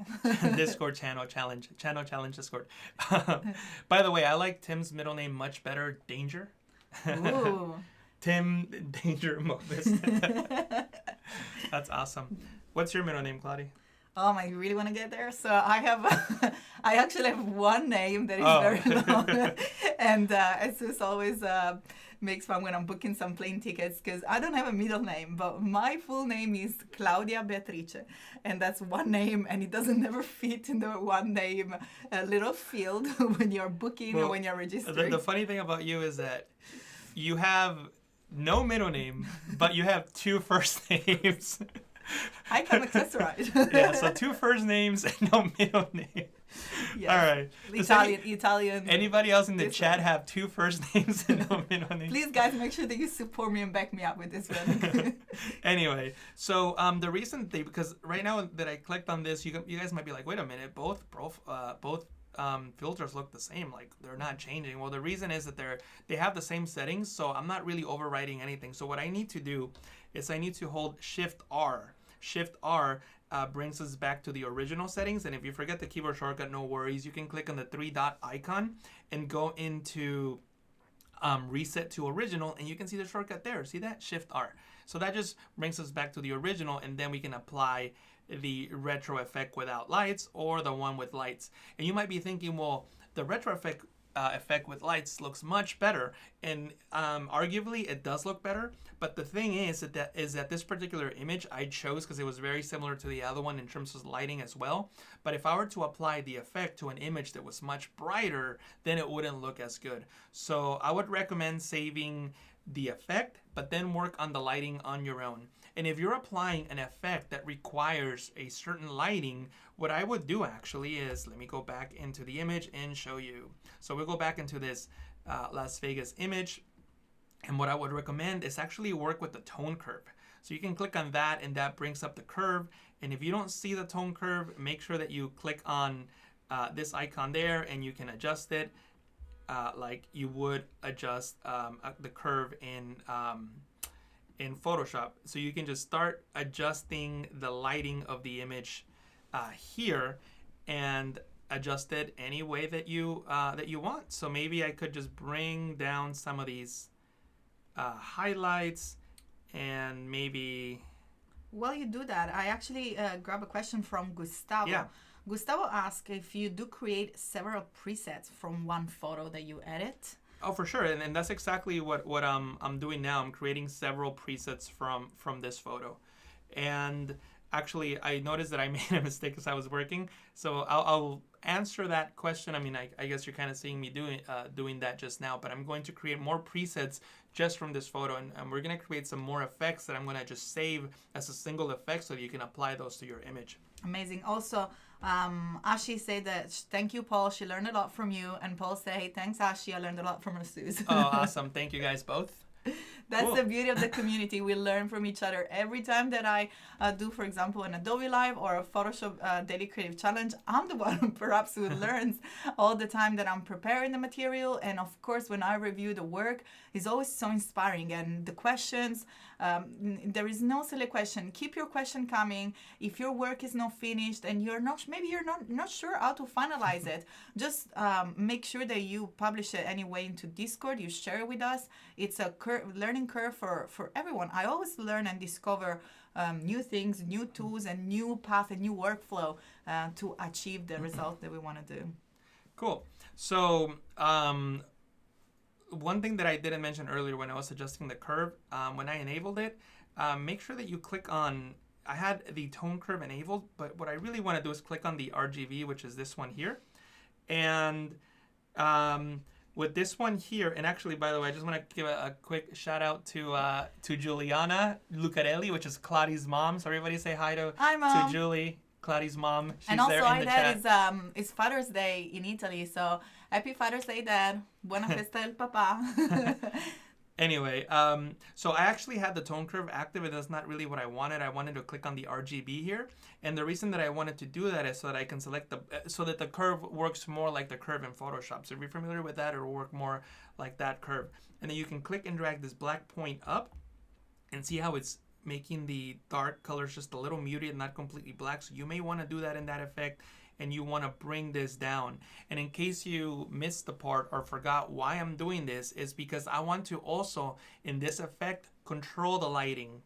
Discord challenge Discord. By the way, I like Tim's middle name much better. Danger. Ooh. Tim Danger Mobus. That's awesome. What's your middle name, Kladi? I really want to get there. So I actually have one name that is very long. And Jesus always makes fun when I'm booking some plane tickets, because I don't have a middle name, but my full name is Claudia Beatrice. And that's one name, and it doesn't never fit in the one name little field when you're booking or when you're registering. The funny thing about you is that you have no middle name, but you have 2 first names. I can accessorize. Yeah, so 2 first names and no middle name. Yes. All right. Italian. Anybody else in the chat have 2 first names and no middle name? Please, guys, make sure that you support me and back me up with this one. Anyway, so the reason because right now that I clicked on this, you guys might be like, wait a minute, both filters look the same, like they're not changing. Well, the reason is that they have the same settings, so I'm not really overwriting anything. So what I need to do is I need to hold Shift R. Shift R brings us back to the original settings, and if you forget the keyboard shortcut, no worries. You can click on the 3-dot icon and go into reset to original, and you can see the shortcut there. See that? Shift R. So that just brings us back to the original, and then we can apply the retro effect without lights or the one with lights. And you might be thinking, well, the retro effect with lights looks much better, and arguably it does look better. But the thing is that this particular image I chose because it was very similar to the other one in terms of lighting as well. But if I were to apply the effect to an image that was much brighter, then it wouldn't look as good. So I would recommend saving the effect, but then work on the lighting on your own. And if you're applying an effect that requires a certain lighting, what I would do actually is, let me go back into the image and show you. So we'll go back into this Las Vegas image. And what I would recommend is actually work with the tone curve. So you can click on that, and that brings up the curve. And if you don't see the tone curve, make sure that you click on this icon there, and you can adjust it like you would adjust the curve in Photoshop. So you can just start adjusting the lighting of the image here and adjust it any way that you want. So maybe I could just bring down some of these highlights, and maybe... While you do that, I actually grab a question from Gustavo. Yeah. Gustavo asked if you do create several presets from one photo that you edit. Oh, for sure, and that's exactly what I'm doing now. I'm creating several presets from this photo, and actually I noticed that I made a mistake as I was working. So I'll answer that question. I mean, I guess you're kind of seeing me doing that just now, but I'm going to create more presets just from this photo, and we're going to create some more effects that I'm going to just save as a single effect so that you can apply those to your image. Amazing. Also, Ashi said that thank you, Paul. She learned a lot from you. And Paul said, hey, thanks, Ashi. I learned a lot from Jesús. Oh, awesome. Thank you guys both. That's cool. The beauty of the community. We learn from each other. Every time that I do, for example, an Adobe Live or a Photoshop Daily Creative Challenge, I'm the one perhaps who learns all the time that I'm preparing the material. And of course, when I review the work, it's always so inspiring. And the questions, there is no silly question. Keep your question coming. If your work is not finished and maybe you're not sure how to finalize it, just make sure that you publish it anyway into Discord. You share it with us. It's a learning curve for everyone. I always learn and discover new things, new tools, and new path and new workflow to achieve the result that we want to do. Cool. So one thing that I didn't mention earlier when I was adjusting the curve, when I enabled it, make sure that you click on, I had the tone curve enabled, but what I really want to do is click on the RGB, which is this one here. And with this one here, and actually, by the way, I just want to give a quick shout out to Juliana Lucarelli, which is Kladi's mom. So everybody say hi to Julie, Kladi's mom. She's and also, there in the chat. It's Father's Day in Italy, so happy Father's Day, Dad. Buena festa del papá. Anyway, so I actually had the tone curve active, and that's not really what I wanted. I wanted to click on the RGB here, and the reason that I wanted to do that is so that I can select so that the curve works more like the curve in Photoshop. So if you're familiar with that, it'll work more like that curve. And then you can click and drag this black point up, and see how it's making the dark colors just a little muted, not completely black. So you may want to do that in that effect, and you want to bring this down. And in case you missed the part or forgot why I'm doing this, is because I want to also, in this effect, control the lighting.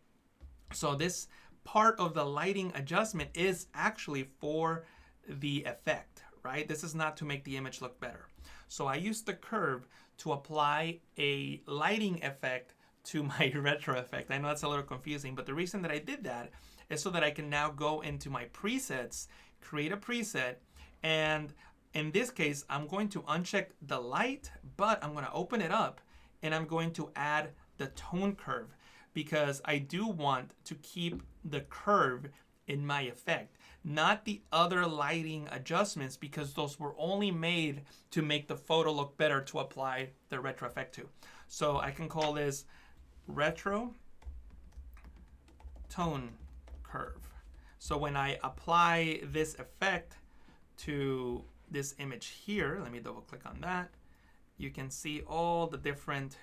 So this part of the lighting adjustment is actually for the effect, right? This is not to make the image look better. So I use the curve to apply a lighting effect to my retro effect. I know that's a little confusing, but the reason that I did that is so that I can now go into my presets, create a preset, and in this case, I'm going to uncheck the light, but I'm going to open it up, and I'm going to add the tone curve, because I do want to keep the curve in my effect, not the other lighting adjustments, because those were only made to make the photo look better to apply the retro effect to. So I can call this retro tone curve. So when I apply this effect to this image here, let me double click on that, you can see all the different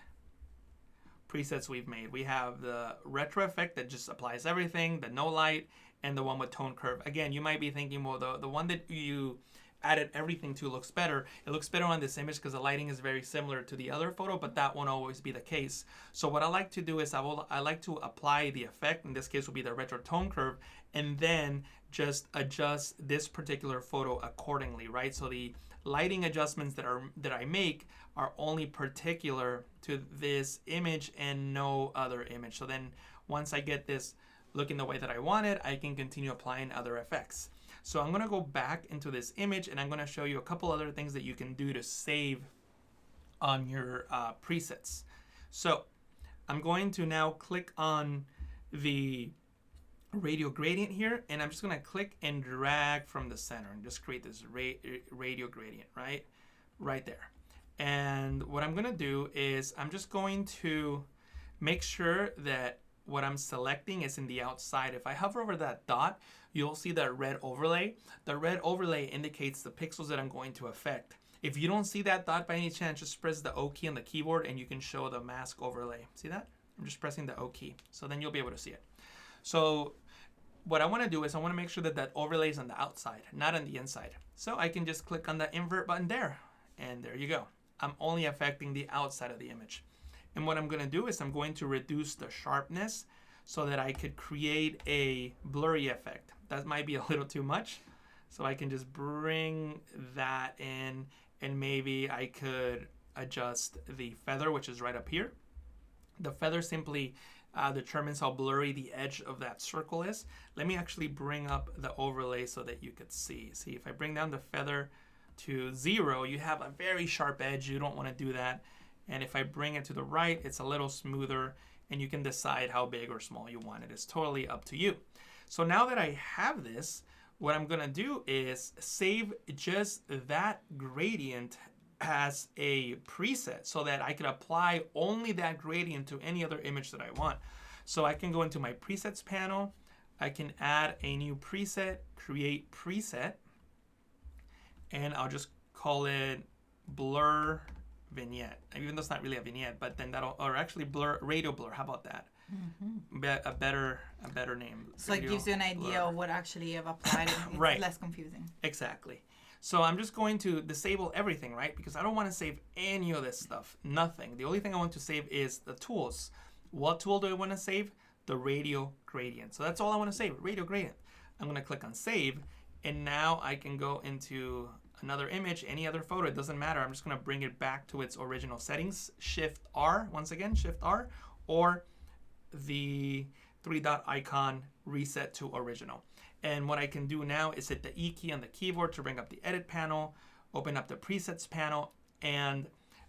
presets we've made. We have the retro effect that just applies everything, the no light, and the one with tone curve. Again, you might be thinking, well, the one that you added everything to looks better. It looks better on this image because the lighting is very similar to the other photo, but that won't always be the case. So what I like to do is I like to apply the effect. In this case will be the retro tone curve, and then just adjust this particular photo accordingly, right? So the lighting adjustments that I make are only particular to this image and no other image. So then once I get this looking the way that I want it, I can continue applying other effects. So I'm gonna go back into this image and I'm gonna show you a couple other things that you can do to save on your presets. So I'm going to now click on the radio gradient here, and I'm just gonna click and drag from the center and just create this radio gradient right there. And what I'm gonna do is I'm just going to make sure that what I'm selecting is in the outside. If I hover over that dot, you'll see that red overlay. The red overlay indicates the pixels that I'm going to affect. If you don't see that dot by any chance, just press the O key on the keyboard and you can show the mask overlay. See that? I'm just pressing the O key. So then you'll be able to see it. So what I want to do is I want to make sure that that overlay is on the outside, not on the inside. So I can just click on the invert button there, and there you go. I'm only affecting the outside of the image. And what I'm going to do is I'm going to reduce the sharpness so that I could create a blurry effect. That might be a little too much. So I can just bring that in, and maybe I could adjust the feather, which is right up here. The feather simply determines how blurry the edge of that circle is. Let me actually bring up the overlay so that you could see. See, if I bring down the feather to 0, you have a very sharp edge. You don't want to do that. And if I bring it to the right, it's a little smoother, and you can decide how big or small you want it. It's totally up to you. So now that I have this, what I'm gonna do is save just that gradient as a preset so that I could apply only that gradient to any other image that I want. So I can go into my presets panel, I can add a new preset, create preset, and I'll just call it blur vignette. Even though it's not really a vignette, but then that'll, or actually blur, radio blur, how about that? Mm-hmm. A better name. So it gives you an idea blur. Of what actually you've applied. It's right. Less confusing. Exactly. So I'm just going to disable everything, right? Because I don't want to save any of this stuff. Nothing. The only thing I want to save is the tools. What tool do I want to save? The radio gradient. So that's all I want to save, radio gradient. I'm going to click on save, and now I can go into another image, any other photo, it doesn't matter. I'm just going to bring it back to its original settings. Shift R, once again, Shift R, or the 3-dot icon, reset to original. And what I can do now is hit the E key on the keyboard to bring up the edit panel, open up the presets panel, and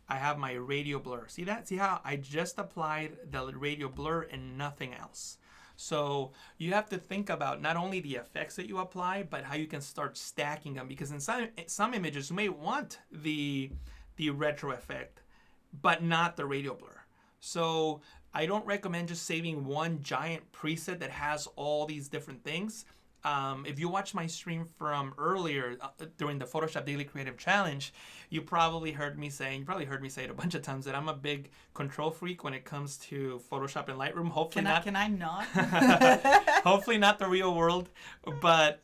I have my radio blur. See that? See how I just applied the radio blur and nothing else? So you have to think about not only the effects that you apply, but how you can start stacking them. Because in some images, you may want the retro effect, but not the radio blur. So I don't recommend just saving one giant preset that has all these different things. If you watch my stream from earlier during the Photoshop Daily Creative Challenge, you probably heard me say it a bunch of times that I'm a big control freak when it comes to Photoshop and Lightroom. Hopefully Can I not? Hopefully not the real world, but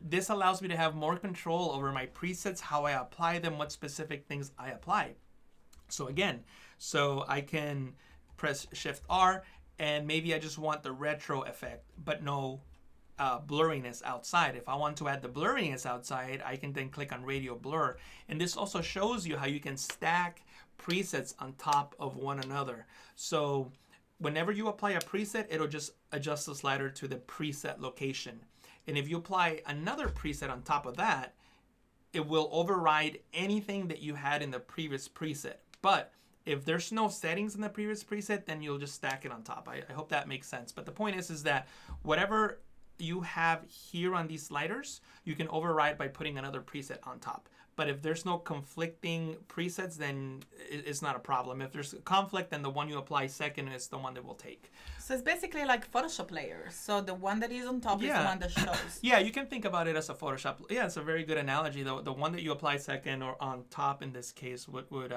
this allows me to have more control over my presets, how I apply them, what specific things I apply. So again, I can press Shift R, and maybe I just want the retro effect, but no blurriness outside. If I want to add the blurriness outside, I can then click on radio blur. And this also shows you how you can stack presets on top of one another. So whenever you apply a preset, it'll just adjust the slider to the preset location. And if you apply another preset on top of that, it will override anything that you had in the previous preset. But if there's no settings in the previous preset, then you'll just stack it on top. I hope that makes sense. But the point is that whatever you have here on these sliders, you can override by putting another preset on top. But if there's no conflicting presets, then it's not a problem. If there's a conflict, then the one you apply second is the one that will take. So it's basically like Photoshop layers. So the one that is on top is the one that shows. Yeah, you can think about it as a Photoshop. Yeah, it's a very good analogy. The one that you apply second or on top in this case would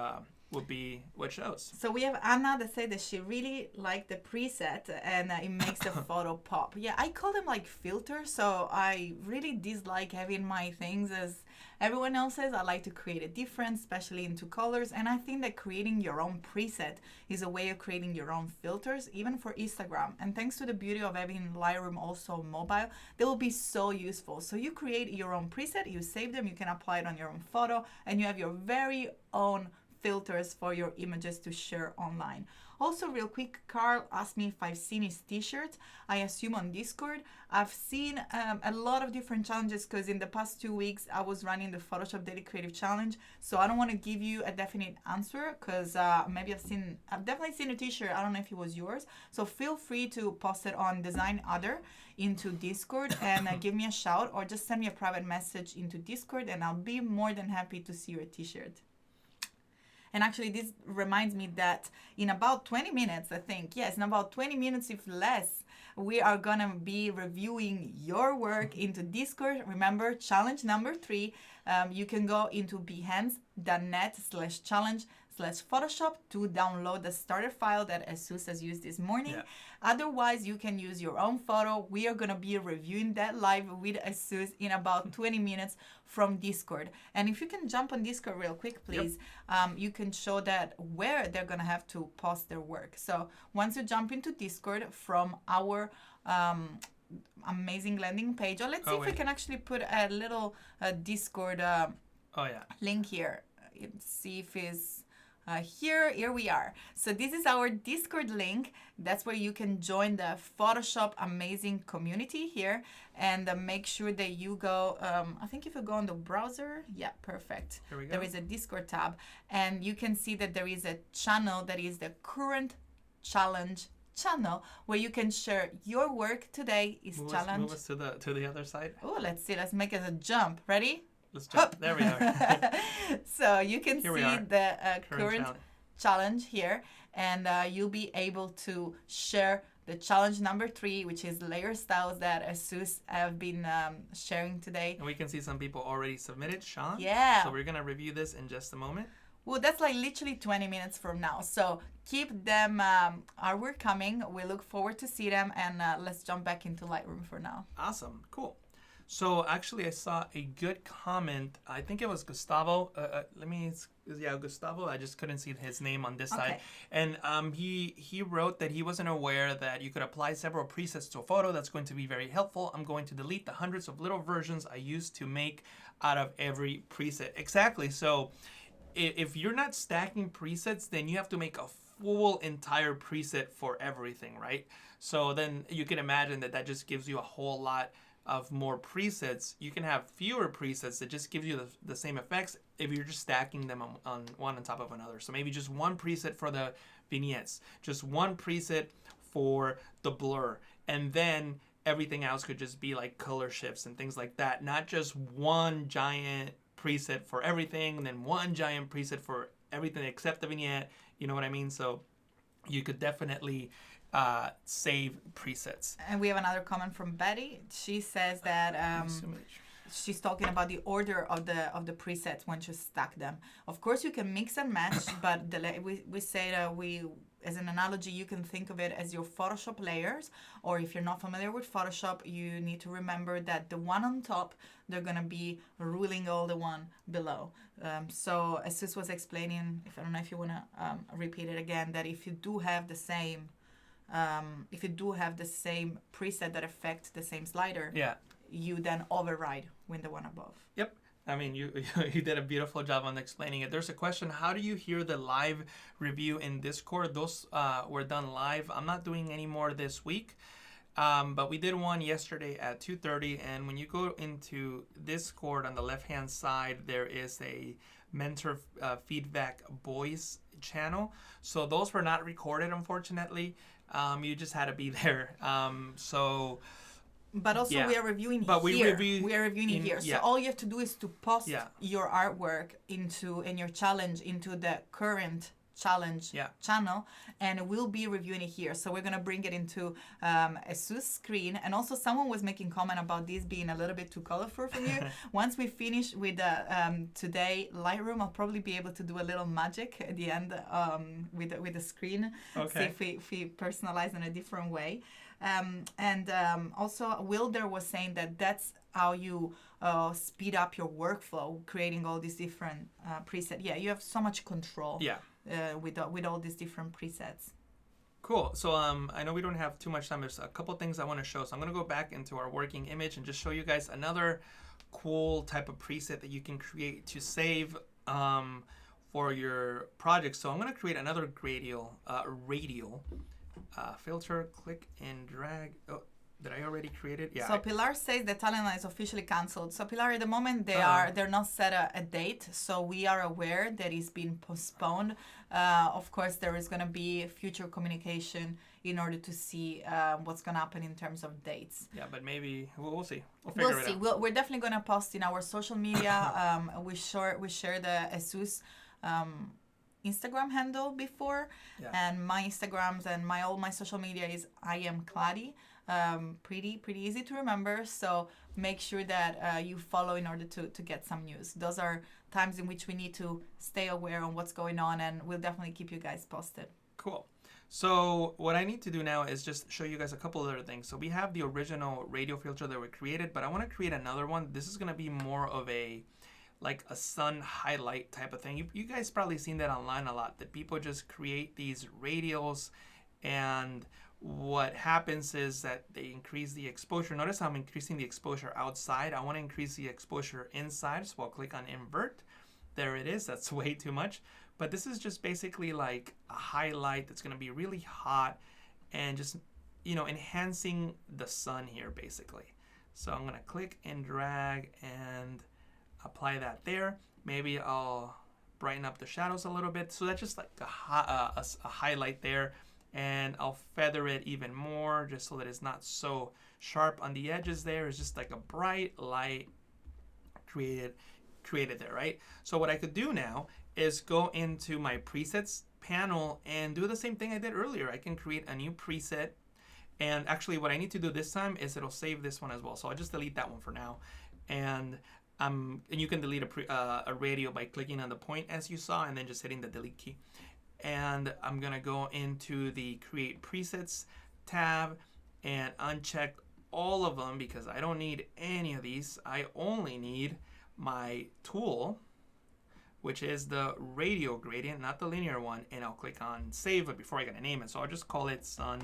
would be what shows. So we have Anna that said that she really liked the preset and it makes the photo pop. Yeah, I call them like filters. So I really dislike having my things as everyone else says. I like to create a difference, especially into colors. And I think that creating your own preset is a way of creating your own filters, even for Instagram. And thanks to the beauty of having Lightroom also mobile, they will be so useful. So you create your own preset, you save them, you can apply it on your own photo, and you have your very own filters for your images to share online. Also, real quick, Carl asked me if I've seen his t-shirt. I assume on Discord. I've seen a lot of different challenges because in the past 2 weeks I was running the Photoshop Daily Creative Challenge. So I don't want to give you a definite answer because maybe I've definitely seen a t-shirt. I don't know if it was yours. So feel free to post it on Design Other into Discord and give me a shout, or just send me a private message into Discord and I'll be more than happy to see your t-shirt. And actually, this reminds me that in about 20 minutes, I think, yes, in about 20 minutes, if less, we are going to be reviewing your work into Discord. Remember, challenge number 3, you can go into behance.net/challenge/Photoshop to download the starter file that Jesús has used this morning. Yeah. Otherwise, you can use your own photo. We are going to be reviewing that live with Jesús in about 20 minutes from Discord. And if you can jump on Discord real quick, please, you can show that where they're going to have to post their work. So once you jump into Discord from our amazing landing page, or let's see if we can actually put a little Discord link here. See if it's here we are. So this is our Discord link. That's where you can join the Photoshop amazing community here, and make sure that you go, I think if you go on the browser, yeah, perfect. Here we go. There is a Discord tab, and you can see that there is a channel that is the current challenge channel where you can share your work. Today is challenge. Move us to the other side. Oh, let's see. Let's make it a jump. Ready? Let's jump. There we are. So you can see the current challenge here, and you'll be able to share the challenge number 3, which is layer styles that Jesús have been sharing today. And we can see some people already submitted, Sean. Yeah. So we're going to review this in just a moment. Well, that's like literally 20 minutes from now. So keep them artwork coming. We look forward to see them, and let's jump back into Lightroom for now. Awesome. Cool. So actually, I saw a good comment. I think it was Gustavo. Gustavo. I just couldn't see his name on this side. And he wrote that he wasn't aware that you could apply several presets to a photo. That's going to be very helpful. I'm going to delete the hundreds of little versions I used to make out of every preset. Exactly. So if you're not stacking presets, then you have to make a full entire preset for everything, right? So then you can imagine that just gives you a whole lot of more presets. You can have fewer presets that just give you the same effects if you're just stacking them on one on top of another. So maybe just one preset for the vignettes, just one preset for the blur, and then everything else could just be like color shifts and things like that. Not just one giant preset for everything and then one giant preset for everything except the vignette. You know what I mean? So you could definitely save presets. And we have another comment from Betty. She says that she's talking about the order of the presets once you stack them. Of course, you can mix and match, but we say that as an analogy, you can think of it as your Photoshop layers, or if you're not familiar with Photoshop, you need to remember that the one on top, they're going to be ruling all the one below. So as Jesús was explaining, I don't know if you want to repeat it again, that if you do have the same preset that affects the same slider, you then override with the one above. Yep. I mean, you did a beautiful job on explaining it. There's a question, how do you hear the live review in Discord? Those were done live. I'm not doing any more this week, but we did one yesterday at 2:30. And when you go into Discord on the left-hand side, there is a mentor feedback voice channel. So those were not recorded, unfortunately. You just had to be there. But also we are reviewing here. We are reviewing it here. So all you have to do is to post your artwork and your challenge into the current challenge channel, and we'll be reviewing it here. So we're going to bring it into Jesús' screen. And also someone was making comment about this being a little bit too colorful for you. Once we finish with today Lightroom, I'll probably be able to do a little magic at the end with the screen. Okay. See if we personalize in a different way. Also Wilder was saying that that's how you speed up your workflow, creating all these different presets. Yeah, you have so much control. Yeah. With all these different presets. Cool. So I know we don't have too much time. There's a couple things I want to show. So I'm going to go back into our working image and just show you guys another cool type of preset that you can create to save for your project. So I'm going to create another radial filter. Click and drag. Oh, did I already create it? Yeah. So Pilar says the talent line is officially canceled. So Pilar, at the moment they're not set a date. So we are aware that it's been postponed. Of course, there is going to be future communication in order to see what's going to happen in terms of dates. Yeah, but maybe we'll see. We'll see. We're definitely going to post in our social media. We share the Jesús Instagram handle before, and my Instagrams and all my social media is I am Kladi. Pretty easy to remember, so make sure that you follow in order to get some news. Those are times in which we need to stay aware on what's going on, and we'll definitely keep you guys posted. Cool. So what I need to do now is just show you guys a couple other things. So we have the original radio filter that we created, but I want to create another one. This is going to be more of a sun highlight type of thing. You guys probably seen that online a lot, that people just create these radials, and what happens is that they increase the exposure. Notice how I'm increasing the exposure outside. I want to increase the exposure inside, so I'll click on invert. There it is. That's way too much. But this is just basically like a highlight that's going to be really hot and just, enhancing the sun here basically. So I'm going to click and drag and apply that there. Maybe I'll brighten up the shadows a little bit. So that's just like a highlight there. And I'll feather it even more just so that it's not so sharp on the edges there. It's just like a bright light created there, right? So what I could do now is go into my presets panel and do the same thing I did earlier. I can create a new preset. And actually what I need to do this time is it'll save this one as well. So I'll just delete that one for now. And you can delete a radio by clicking on the point as you saw and then just hitting the delete key. And I'm going to go into the Create Presets tab and uncheck all of them because I don't need any of these. I only need my tool, which is the radial gradient, not the linear one. And I'll click on Save, but before I got to name it. So I'll just call it Sun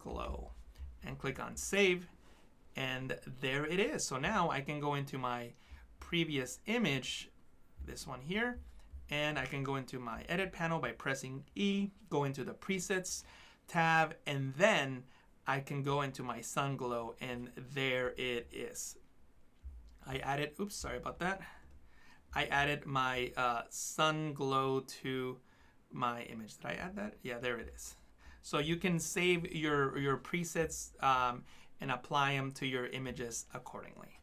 Glow and click on Save. And there it is. So now I can go into my previous image, this one here. And I can go into my edit panel by pressing E, go into the presets tab, and then I can go into my sun glow, and there it is. I added my sun glow to my image. Did I add that? Yeah, there it is. So you can save your presets and apply them to your images accordingly.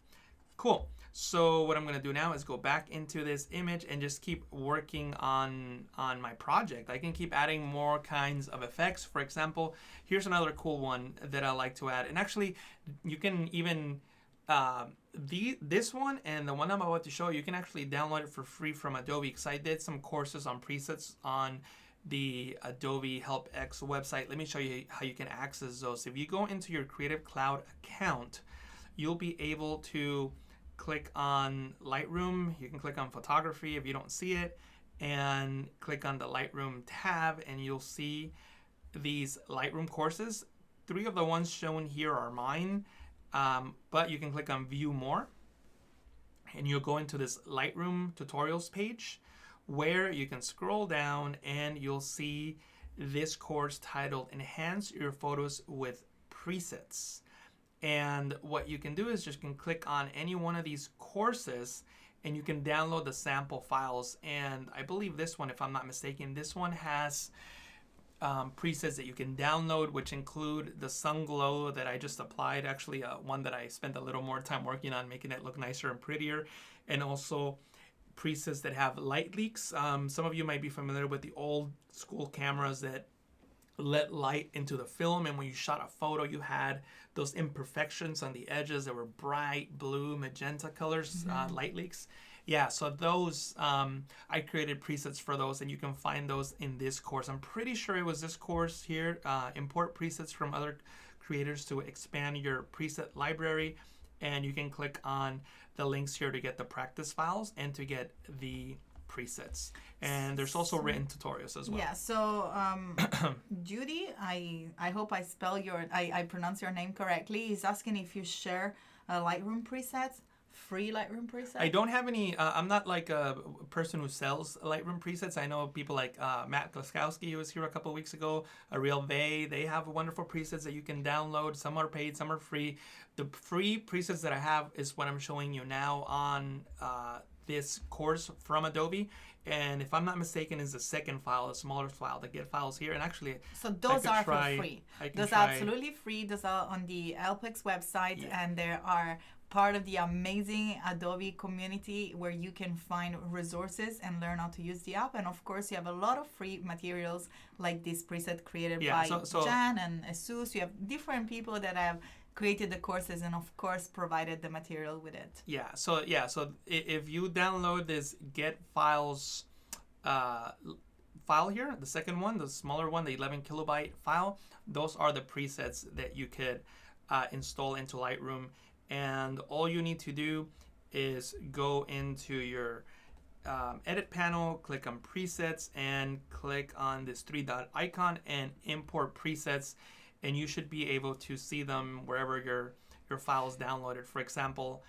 Cool. So what I'm going to do now is go back into this image and just keep working on my project. I can keep adding more kinds of effects. For example, here's another cool one that I like to add. And actually, you can even, this one and the one I'm about to show, you can actually download it for free from Adobe, because I did some courses on presets on the Adobe Help X website. Let me show you how you can access those. If you go into your Creative Cloud account, you'll be able to click on Lightroom. You can click on photography if you don't see it, and click on the Lightroom tab, and you'll see these Lightroom courses. 3 of the ones shown here are mine, but you can click on View More, and you'll go into this Lightroom tutorials page where you can scroll down and you'll see this course titled Enhance Your Photos with Presets. And what you can do is just can click on any one of these courses and you can download the sample files. And I believe this one, if I'm not mistaken, this one has presets that you can download, which include the sun glow that I just applied. Actually, one that I spent a little more time working on, making it look nicer and prettier. And also presets that have light leaks. Some of you might be familiar with the old school cameras that let light into the film, and when you shot a photo, you had those imperfections on the edges that were bright blue, magenta colors, light leaks. Yeah, so those, I created presets for those, and you can find those in this course. I'm pretty sure it was this course here, import presets from other creators to expand your preset library, and you can click on the links here to get the practice files and to get the presets. And there's also written tutorials as well. Yeah, so Judy, I hope I pronounce your name correctly, is asking if you share Lightroom presets, free Lightroom presets. I don't have any, I'm not like a person who sells Lightroom presets. I know people like Matt Klaskowski, who was here a couple of weeks ago, Ariel Vey, they have wonderful presets that you can download. Some are paid, some are free. The free presets that I have is what I'm showing you now on this course from Adobe, and if I'm not mistaken, is the second file, a smaller file, the get files here. And actually, so those are for free. Those are absolutely free. Those are on the Alpex website, and they are part of the amazing Adobe community where you can find resources and learn how to use the app. And of course, you have a lot of free materials like this preset created by Jan and Jesús. You have different people that have created the courses and of course provided the material with it. So if you download this get files file here, the second one, the smaller one, the 11 kilobyte file, those are the presets that you could install into Lightroom. And all you need to do is go into your edit panel, click on presets, and click on this 3-dot icon and import presets. And you should be able to see them wherever your file is downloaded. For example,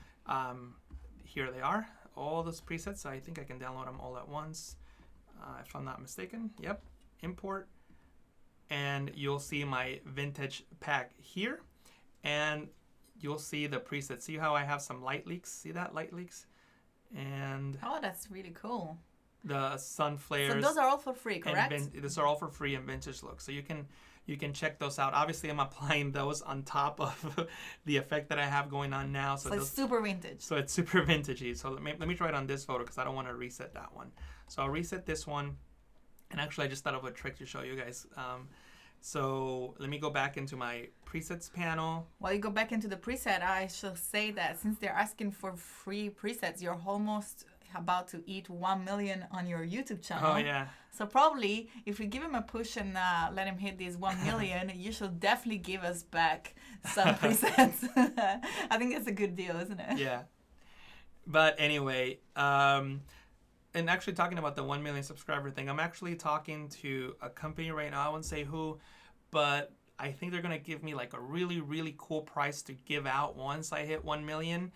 here they are, all those presets. I think I can download them all at once, if I'm not mistaken. Yep, import. And you'll see my vintage pack here. And you'll see the presets. See how I have some light leaks? See that, light leaks? And oh, that's really cool. The sun flares. So those are all for free, correct? Those are all for free and vintage look. So you can check those out. Obviously, I'm applying those on top of the effect that I have going on now. So it's super vintage. So it's super vintagey. So let me try it on this photo because I don't want to reset that one. So I'll reset this one. And actually, I just thought of a trick to show you guys. So let me go back into my presets panel. While you go back into the preset, I shall say that since they're asking for free presets, you're almost about to eat 1 million on your YouTube channel. Oh, yeah. So probably if we give him a push and let him hit these 1 million, you should definitely give us back some presets. I think it's a good deal, isn't it? Yeah. But anyway, and actually talking about the 1 million subscriber thing, I'm actually talking to a company right now. I won't say who, but I think they're going to give me like a really, really cool price to give out once I hit 1 million.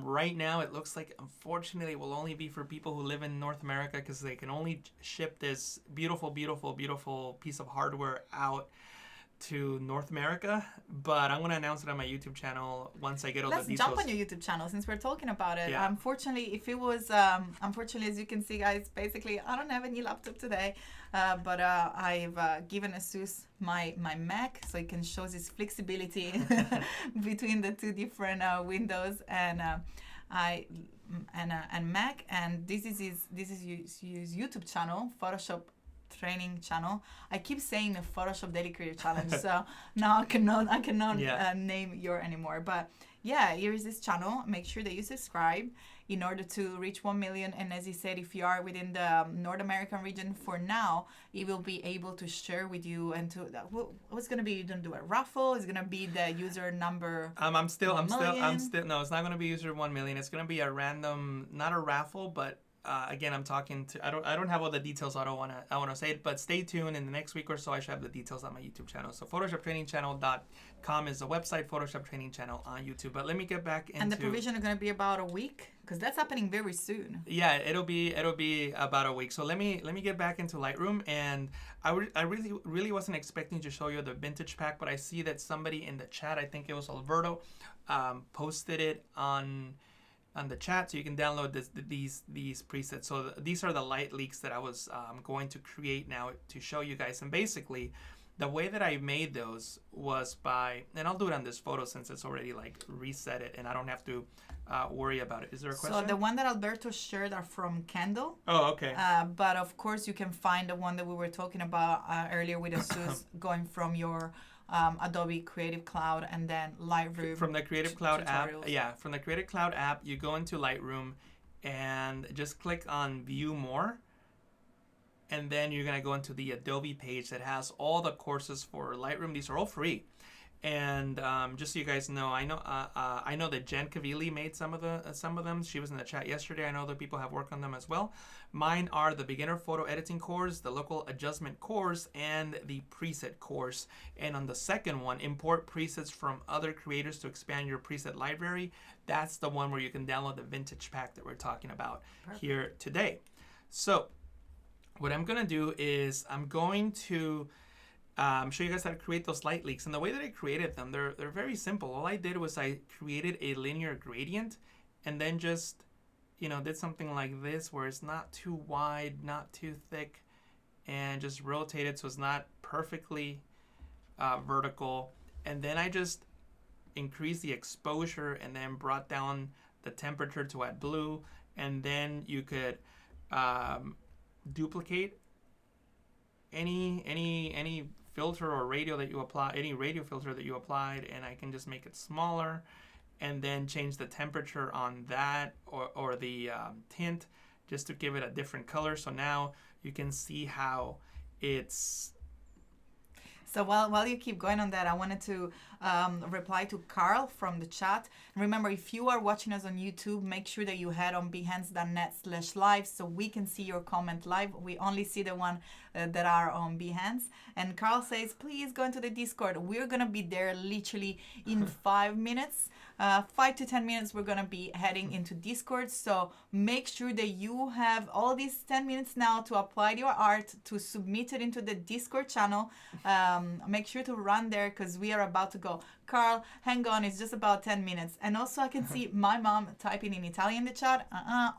Right now, it looks like, unfortunately, it will only be for people who live in North America because they can only ship this beautiful, beautiful, beautiful piece of hardware out to North America. But I'm going to announce it on my YouTube channel once I get all the details. Let's jump on your YouTube channel since we're talking about it. Yeah. Unfortunately, if it was, as you can see, guys, basically, I don't have any laptop today, but I've given Jesús my Mac so it can show this flexibility between the two different windows and Mac. And this is his YouTube channel, Photoshop training channel. I keep saying the Photoshop Daily Creative Challenge, so now I cannot name your anymore. But yeah, here is this channel. Make sure that you subscribe in order to reach 1 million. And as he said, if you are within the North American region for now, he will be able to share with you. And to what's gonna be? You don't do a raffle. It's gonna be the user number. I'm still. No, it's not gonna be user 1 million. It's gonna be a random, not a raffle, but. Again, I'm talking to. I don't have all the details. I want to say it, but stay tuned. In the next week or so, I should have the details on my YouTube channel. So PhotoshopTrainingChannel.com is the website. Photoshop Training Channel on YouTube. But let me get back into. And the provision is going to be about a week because that's happening very soon. Yeah, it'll be about a week. So let me get back into Lightroom, and I really wasn't expecting to show you the vintage pack, but I see that somebody in the chat, I think it was Alberto, posted it on the chat, so you can download these presets. So these are the light leaks that I was going to create now to show you guys. And basically, the way that I made those was by, and I'll do it on this photo since it's already like reset it and I don't have to worry about it. Is there a question? So the one that Alberto shared are from Kendall. Oh, okay. But of course you can find the one that we were talking about earlier with Jesús going from your Adobe Creative Cloud and then Lightroom. From the Creative Cloud app. tutorials. Yeah, from the Creative Cloud app, you go into Lightroom and just click on View More. And then you're going to go into the Adobe page that has all the courses for Lightroom. These are all free. And just so you guys know, I know that Jen Cavili made some of them. She was in the chat yesterday. I know other people have worked on them as well. Mine are the beginner photo editing course, the local adjustment course, and the preset course. And on the second one, import presets from other creators to expand your preset library. That's the one where you can download the vintage pack that we're talking about here today. So what I'm going to do is I'm going to show you guys how to create those light leaks. And the way that I created them, they're very simple. All I did was I created a linear gradient and then just, did something like this where it's not too wide, not too thick, and just rotate it so it's not perfectly vertical. And then I just increased the exposure and then brought down the temperature to add blue. And then you could duplicate any filter or radio that you apply, any radio filter that you applied, and I can just make it smaller and then change the temperature on that or the tint just to give it a different color. So now you can see how it's. So while you keep going on that, I wanted to reply to Carl from the chat. Remember, if you are watching us on YouTube, make sure that you head on behance.net/live so we can see your comment live. We only see the one that are on Behance. And Carl says, please go into the Discord. We're going to be there literally in 5 minutes. 5 to 10 minutes, we're going to be heading into Discord. So make sure that you have all these 10 minutes now to apply your art, to submit it into the Discord channel. Make sure to run there because we are about to go. Carl, hang on, it's just about 10 minutes. And also I can see my mom typing in Italian in the chat,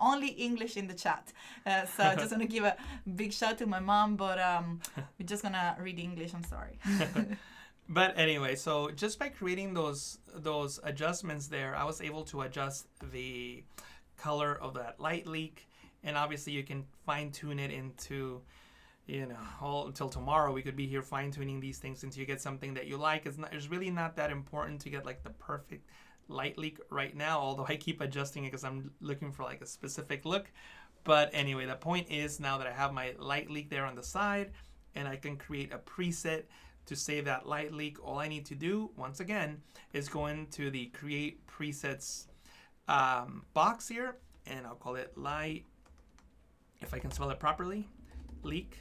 only English in the chat. So I just want to give a big shout to my mom, but we're just going to read English, I'm sorry. But anyway, so just by creating those adjustments there, I was able to adjust the color of that light leak. And obviously you can fine tune it into, all until tomorrow. We could be here fine tuning these things until you get something that you like. It's really not that important to get like the perfect light leak right now, although I keep adjusting it because I'm looking for like a specific look. But anyway, the point is now that I have my light leak there on the side and I can create a preset to save that light leak, all I need to do, once again, is go into the Create Presets box here, and I'll call it light, if I can spell it properly, leak.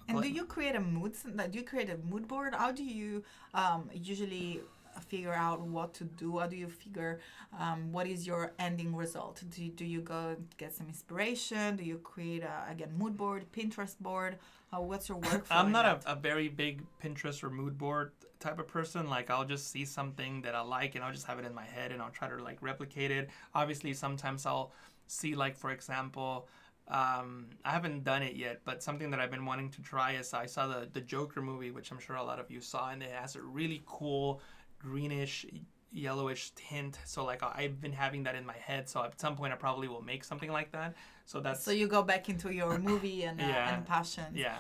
And do you create a mood board? How do you usually figure out what to do? How do you figure what is your ending result? Do you go get some inspiration? Do you create a mood board, Pinterest board? What's your workflow? I'm not a very big Pinterest or mood board type of person. Like I'll just see something that I like and I'll just have it in my head and I'll try to like replicate it. Obviously, sometimes I'll see like, for example, I haven't done it yet, but something that I've been wanting to try is I saw the Joker movie, which I'm sure a lot of you saw, and it has a really cool greenish yellowish tint. So like I've been having that in my head. So at some point I probably will make something like that. So you go back into your movie and passions. Yeah.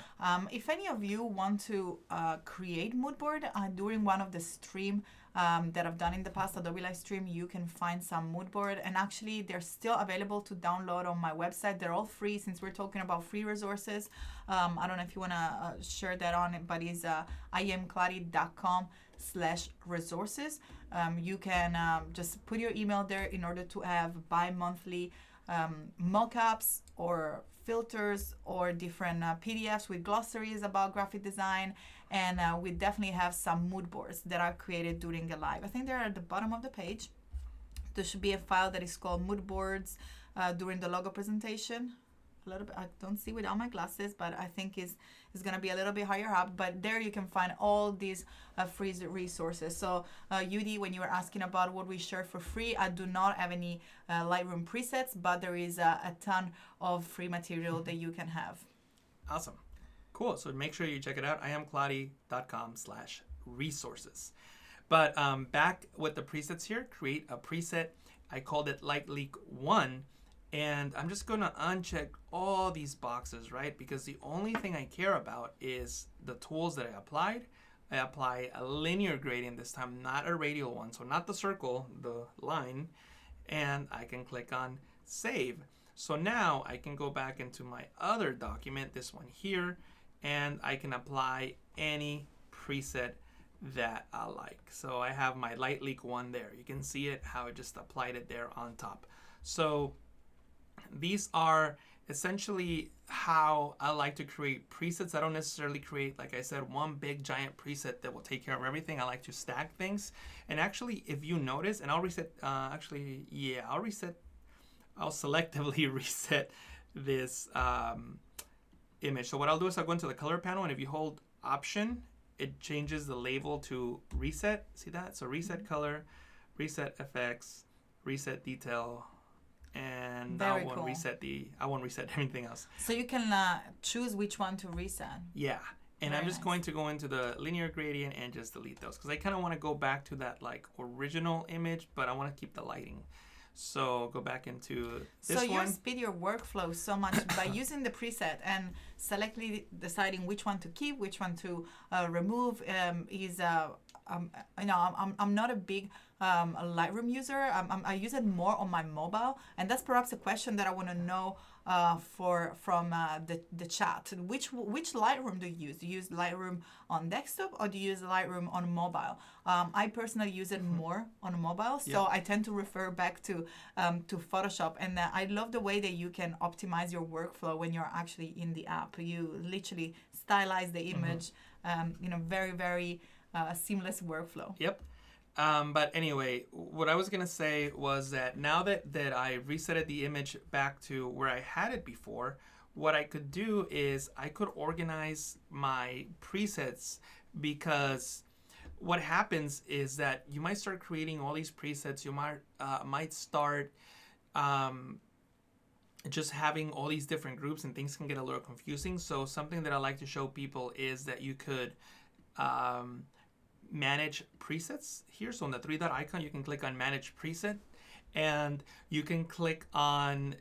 If any of you want to create mood board during one of the stream that I've done in the past, Adobe live stream, you can find some mood board, and actually they're still available to download on my website. They're all free since we're talking about free resources. I don't know if you want to share that on it, but it's iamkladi.com/resources. You can just put your email there in order to have bi-monthly mockups or filters or different PDFs with glossaries about graphic design, and we definitely have some mood boards that are created during the live. I think they're at the bottom of the page. There should be a file that is called mood boards during the logo presentation. A little bit, I don't see without my glasses, but I think it's going to be a little bit higher up. But there you can find all these free resources. So Yudi, when you were asking about what we share for free, I do not have any Lightroom presets, but there is a ton of free material that you can have. Awesome. Cool. So make sure you check it out. iamkladi.com/resources. But back with the presets here, create a preset. I called it Light Leak 1. And I'm just going to uncheck all these boxes, right? Because the only thing I care about is the tools that I applied. I apply a linear gradient this time, not a radial one. So not the circle, the line. And I can click on Save. So now I can go back into my other document, this one here, and I can apply any preset that I like. So I have my Light Leak 1 there. You can see it, how I just applied it there on top. So these are essentially how I like to create presets. I don't necessarily create, like I said, one big giant preset that will take care of everything. I like to stack things. And actually, if you notice, and I'll reset, I'll selectively reset this image. So what I'll do is I'll go into the color panel, and if you hold Option, it changes the label to reset. See that? So reset color, reset effects, reset detail, and I won't reset anything else. So you can choose which one to reset. Yeah. And I'm just going to go into the linear gradient and just delete those because I kind of want to go back to that like original image, but I want to keep the lighting. So go back into this one. So you speed your workflow so much by using the preset and selectively deciding which one to keep, which one to remove. I'm not a big Lightroom user. I use it more on my mobile, and that's perhaps a question that I want to know from the chat. Which Lightroom do you use? Do you use Lightroom on desktop or do you use Lightroom on mobile? I personally use it more on mobile, so I tend to refer back to Photoshop, and I love the way that you can optimize your workflow when you're actually in the app. You literally stylize the image, very, very seamless workflow. Yep. But anyway, what I was going to say was that now that I resetted the image back to where I had it before, what I could do is I could organize my presets, because what happens is that you might start creating all these presets. You might start just having all these different groups, and things can get a little confusing. So something that I like to show people is that you could manage presets here. So on the three dot icon, you can click on Manage Preset, and you can click on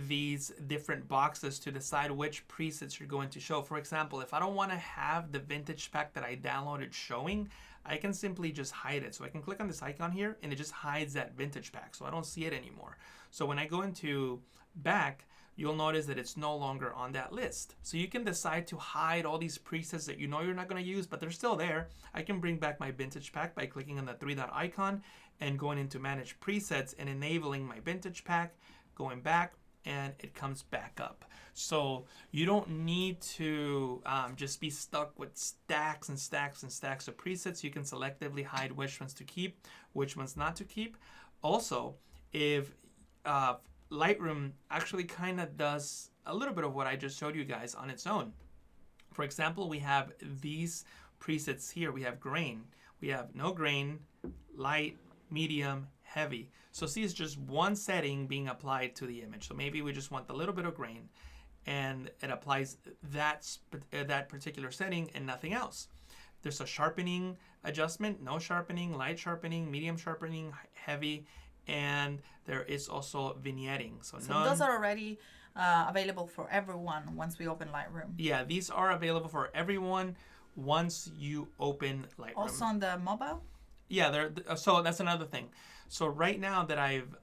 these different boxes to decide which presets you're going to show. For example, if I don't want to have the vintage pack that I downloaded showing, I can simply just hide it. So I can click on this icon here, and it just hides that vintage pack, so I don't see it anymore. So when I go into back, you'll notice that it's no longer on that list. So you can decide to hide all these presets that you know you're not going to use, but they're still there. I can bring back my vintage pack by clicking on the three dot icon and going into Manage Presets and enabling my vintage pack, going back, and it comes back up. So you don't need to just be stuck with stacks and stacks and stacks of presets. You can selectively hide which ones to keep, which ones not to keep. Also, if Lightroom actually kind of does a little bit of what I just showed you guys on its own. For example, we have these presets here. We have grain. We have no grain, light, medium, heavy. So see, it's just one setting being applied to the image. So maybe we just want a little bit of grain, and it applies that particular setting and nothing else. There's a sharpening adjustment, no sharpening, light sharpening, medium sharpening, heavy, and there is also vignetting. So those are already available for everyone once we open Lightroom. Yeah, these are available for everyone once you open Lightroom. Also on the mobile? Yeah, so that's another thing. So right now that I've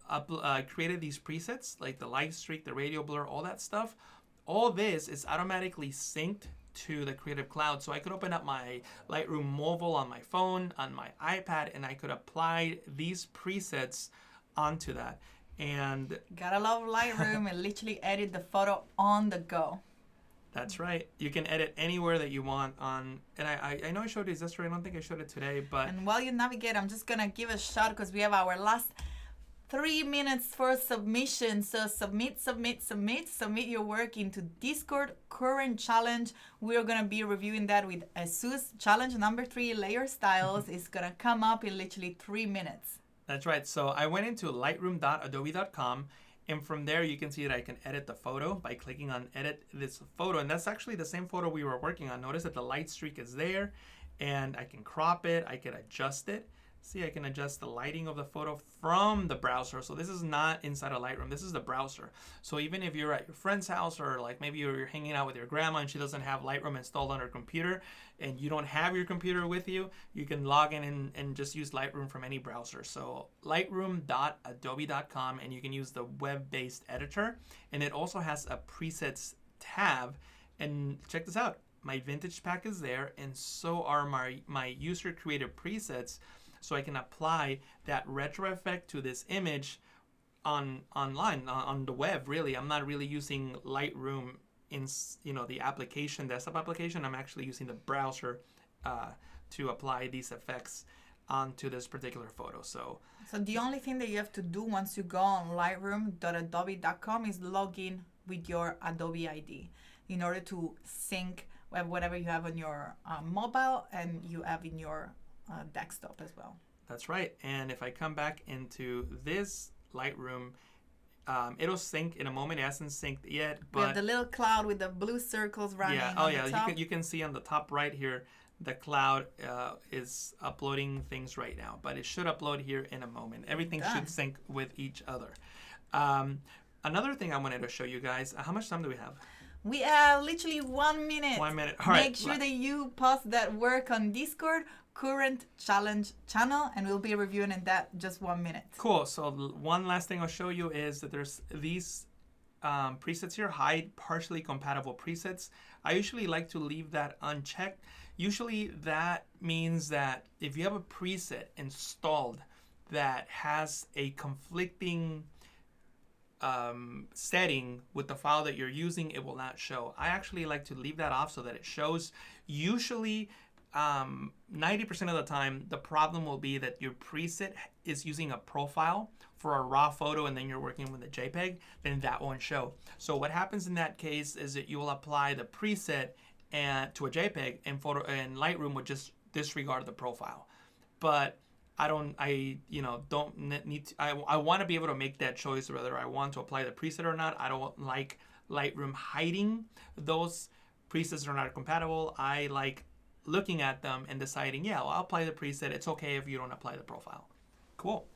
created these presets, like the light streak, the radial blur, all that stuff, all this is automatically synced to the Creative Cloud. So I could open up my Lightroom mobile on my phone, on my iPad, and I could apply these presets onto that. And gotta love Lightroom and literally edit the photo on the go. That's right. You can edit anywhere that you want on, and I know I showed you yesterday. I don't think I showed it today, but. And while you navigate, I'm just gonna give a shout because we have our last 3 minutes for submission. So submit your work into Discord current challenge. We're gonna be reviewing that with Jesús. Challenge number 3, layer styles, is gonna come up in literally 3 minutes. That's right. So I went into lightroom.adobe.com, And from there, you can see that I can edit the photo by clicking on edit this photo. And that's actually the same photo we were working on. Notice that the light streak is there, and I can crop it. I can adjust it. See, I can adjust the lighting of the photo from the browser. So this is not inside of Lightroom. This is the browser. So even if you're at your friend's house, or like maybe you're hanging out with your grandma and she doesn't have Lightroom installed on her computer, and you don't have your computer with you, you can log in and just use Lightroom from any browser. So lightroom.adobe.com, and you can use the web-based editor. And it also has a presets tab. And check this out. My vintage pack is there, and so are my user-created presets. So I can apply that retro effect to this image online, on the web, really. I'm not really using Lightroom in, the application, desktop application. I'm actually using the browser to apply these effects onto this particular photo. So the only thing that you have to do once you go on lightroom.adobe.com is log in with your Adobe ID in order to sync whatever you have on your mobile and you have in your desktop as well. That's right. And if I come back into this Lightroom, it'll sync in a moment. It hasn't synced yet, but we have the little cloud with the blue circles running. Yeah. Oh, yeah. You can see on the top right here, the cloud is uploading things right now, but it should upload here in a moment. Everything should sync with each other. Another thing I wanted to show you guys. How much time do we have? We have literally 1 minute. 1 minute. All right. Make sure that you post that work on Discord, current challenge channel, and we'll be reviewing in that just 1 minute. Cool. So one last thing I'll show you is that there's these presets here, hide partially compatible presets. I usually like to leave that unchecked. Usually that means that if you have a preset installed that has a conflicting setting with the file that you're using, it will not show. I actually like to leave that off so that it shows. Usually 90% of the time, the problem will be that your preset is using a profile for a raw photo and then you're working with a JPEG, then that won't show. So what happens in that case is that you will apply the preset to a JPEG, and Lightroom would just disregard the profile. But I want to be able to make that choice whether I want to apply the preset or not. I don't like Lightroom hiding those presets that are not compatible. I like looking at them and deciding, yeah, well, I'll apply the preset. It's okay if you don't apply the profile. Cool.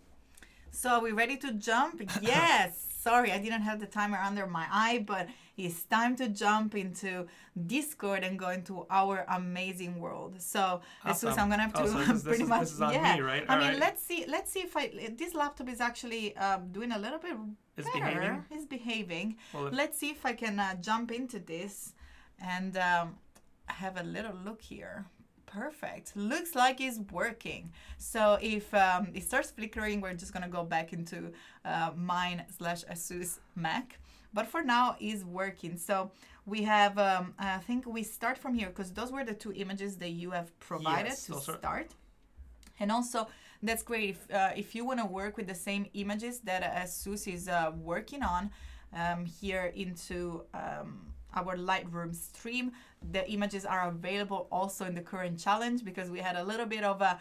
So are we ready to jump? Yes. Sorry, I didn't have the timer under my eye, but it's time to jump into Discord and go into our amazing world. So, awesome. Jesus, I'm gonna have to this is on me, right? I mean, let's see if this laptop is actually doing a little bit better. It's behaving. Well, let's see if I can jump into this and have a little look here. Perfect. Looks like it's working. So if it starts flickering, we're just gonna go back into mine/Asus Mac. But for now, it's working. So we have, I think we start from here because those were the two images that you have provided to start. And also, that's great if you want to work with the same images that Asus is working on here into our Lightroom stream. The images are available also in the current challenge because we had a little bit of a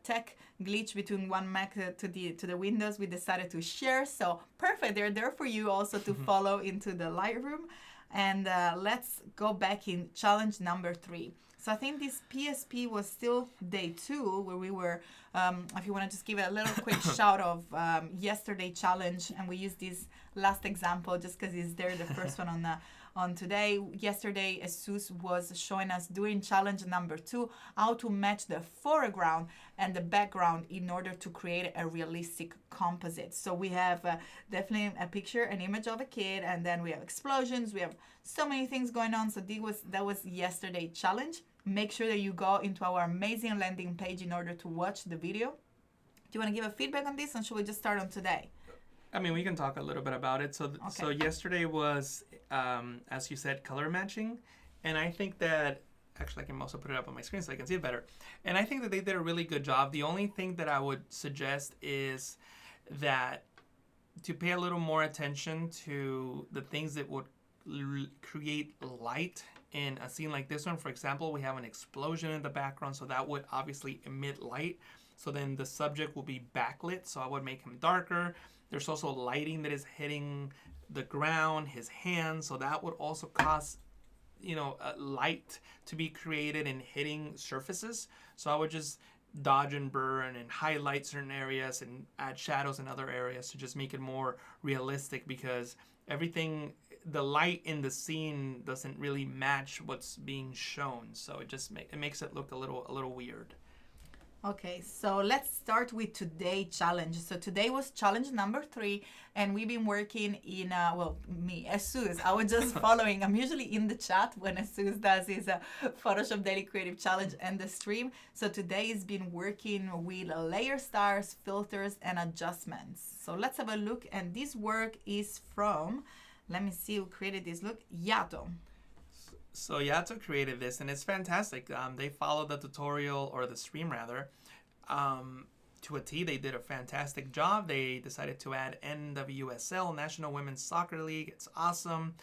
tech glitch between one Mac to the Windows. We decided to share, so perfect. They're there for you also to follow into the Lightroom. And let's go back in challenge number 3. So I think this PSP was still day 2 where we were, if you want to just give a little quick shout of yesterday challenge, and we used this last example just because it's there, the first one on today. Yesterday, Asus was showing us during challenge number 2 how to match the foreground and the background in order to create a realistic composite. So we have definitely a picture, an image of a kid, and then we have explosions. We have so many things going on. So that was yesterday challenge. Make sure that you go into our amazing landing page in order to watch the video. Do you want to give a feedback on this, or should we just start on today? I mean, we can talk a little bit about it. So yesterday was, as you said, color matching. And I think that, actually I can also put it up on my screen so I can see it better. And I think that they did a really good job. The only thing that I would suggest is that to pay a little more attention to the things that would create light in a scene like this one. For example, we have an explosion in the background, so that would obviously emit light. So then the subject will be backlit. So I would make him darker. There's also lighting that is hitting the ground, his hands. So that would also cause, light to be created and hitting surfaces. So I would just dodge and burn and highlight certain areas and add shadows in other areas to just make it more realistic, because the light in the scene doesn't really match what's being shown. So it makes it look a little weird. Okay, so let's start with today's challenge. So today was challenge number 3, and we've been working in, me, Jesús, I was just following. I'm usually in the chat when Jesús does his Photoshop Daily Creative Challenge and the stream. So today he's been working with layer styles, filters, and adjustments. So let's have a look, and this work is from, let me see who created this look, Yato. So Yato created this, and it's fantastic. They followed the tutorial, or the stream rather, to a T. They did a fantastic job. They decided to add NWSL, National Women's Soccer League. It's awesome.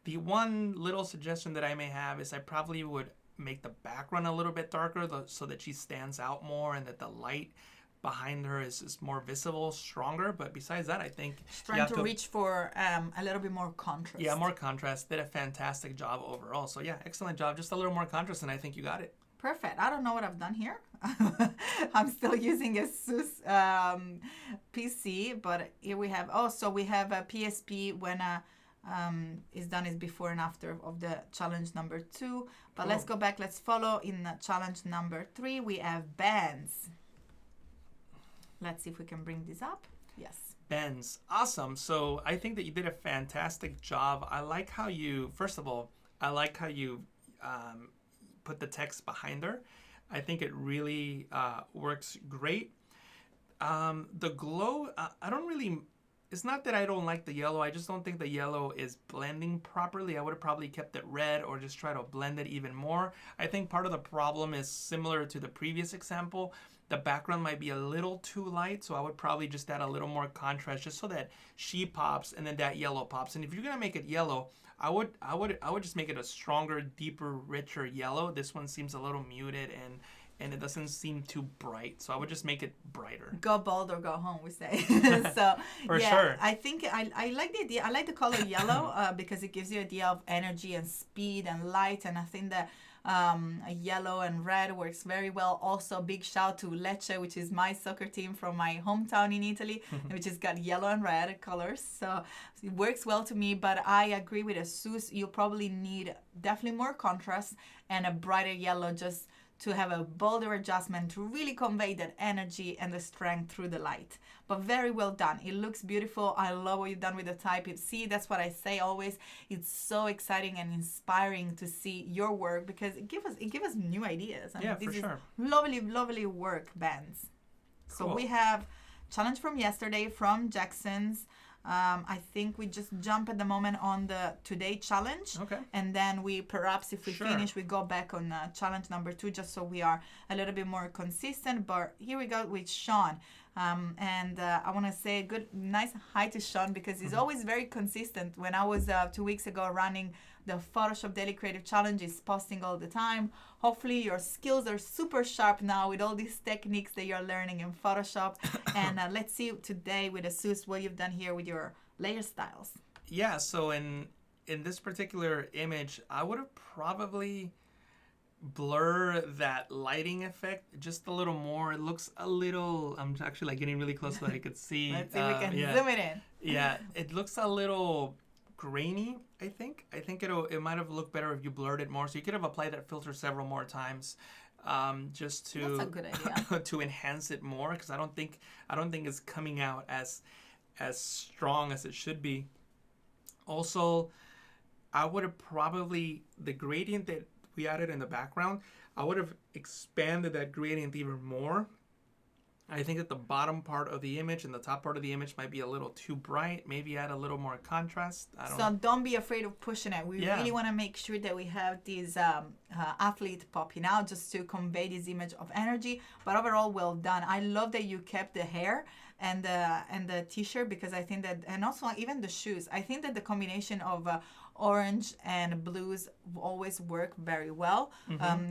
The one little suggestion that I may have is I probably would make the background a little bit darker so that she stands out more and that the light behind her is more visible, stronger. But besides that, I think trying to reach for a little bit more contrast. Yeah, more contrast. Did a fantastic job overall. So yeah, excellent job. Just a little more contrast, and I think you got it. Perfect. I don't know what I've done here. I'm still using a Jesús PC, but here we have. So we have a PSP when is done is before and after of the challenge number 2. But cool. Let's go back. Let's follow in challenge number 3. We have bands. Let's see if we can bring this up. Yes. Bends. Awesome. So I think that you did a fantastic job. I like how you, first of all, put the text behind her. I think it really works great. The glow, it's not that I don't like the yellow. I just don't think the yellow is blending properly. I would have probably kept it red or just try to blend it even more. I think part of the problem is similar to the previous example. The background might be a little too light, so I would probably just add a little more contrast just so that she pops and then that yellow pops. And if you're gonna make it yellow, I would just make it a stronger, deeper, richer yellow. This one seems a little muted and it doesn't seem too bright, so I would just make it brighter. Go bold or go home, we say. So For sure. I think I like the idea. I like the color yellow because it gives you an idea of energy and speed and light, and I think that yellow and red works very well. Also, big shout to Lecce, which is my soccer team from my hometown in Italy, which has got yellow and red colors. So it works well to me, but I agree with Jesús. You probably need definitely more contrast and a brighter yellow just to have a bolder adjustment to really convey that energy and the strength through the light. But very well done. It looks beautiful. I love what you've done with the type. See, that's what I say always. It's so exciting and inspiring to see your work because it gives us new ideas. For sure. Lovely, lovely work, bands. Cool. So we have challenge from yesterday from Jackson's. I think we just jump at the moment on the today challenge. Okay. And then we perhaps if we finish, we go back on challenge number 2 just so we are a little bit more consistent. But here we go with Sean. And I want to say a nice hi to Sean because he's always very consistent. When I was 2 weeks ago running the Photoshop Daily Creative Challenge, he's posting all the time. Hopefully your skills are super sharp now with all these techniques that you're learning in Photoshop. And let's see today with Jesús what you've done here with your layer styles. Yeah, so in this particular image, I would have probably blur that lighting effect just a little more. It looks a little, I'm actually getting really close so that I could see. Let's see if we can zoom it in. Yeah, it looks a little grainy, I think. I think it might have looked better if you blurred it more. So you could have applied that filter several more times just to That's a good idea. to enhance it more because I don't think it's coming out as strong as it should be. Also, I would have probably the gradient that we added in the background, I would have expanded that gradient even more. I think that the bottom part of the image and the top part of the image might be a little too bright. Maybe add a little more contrast. Don't be afraid of pushing it. We really want to make sure that we have these athlete popping out just to convey this image of energy. But overall, well done. I love that you kept the hair and the t-shirt, because I think that, and also even the shoes, I think that the combination of orange and blues always work very well.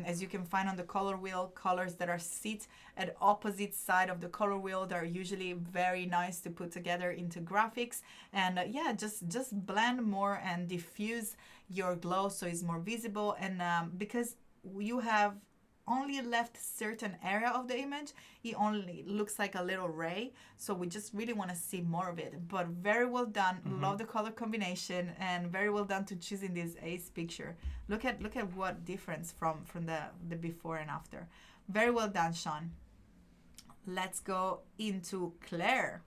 As you can find on the color wheel, colors that are sit at opposite side of the color wheel, they're usually very nice to put together into graphics. And just blend more and diffuse your glow so it's more visible. And because you have only left certain area of the image, it only looks like a little ray, so we just really want to see more of it. But very well done. Love the color combination, and very well done to choosing this ace picture. Look at what difference from the before and after. Very well done, Sean. Let's go into Claire.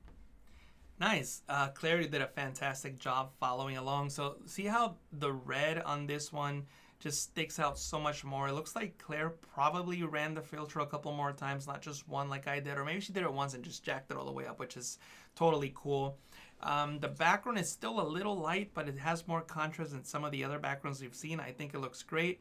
Nice. Claire, you did a fantastic job following along. So see how the red on this one just sticks out so much more. It looks like Claire probably ran the filter a couple more times, not just one like I did, or maybe she did it once and just jacked it all the way up, which is totally cool. The background is still a little light, but it has more contrast than some of the other backgrounds we've seen. I think it looks great.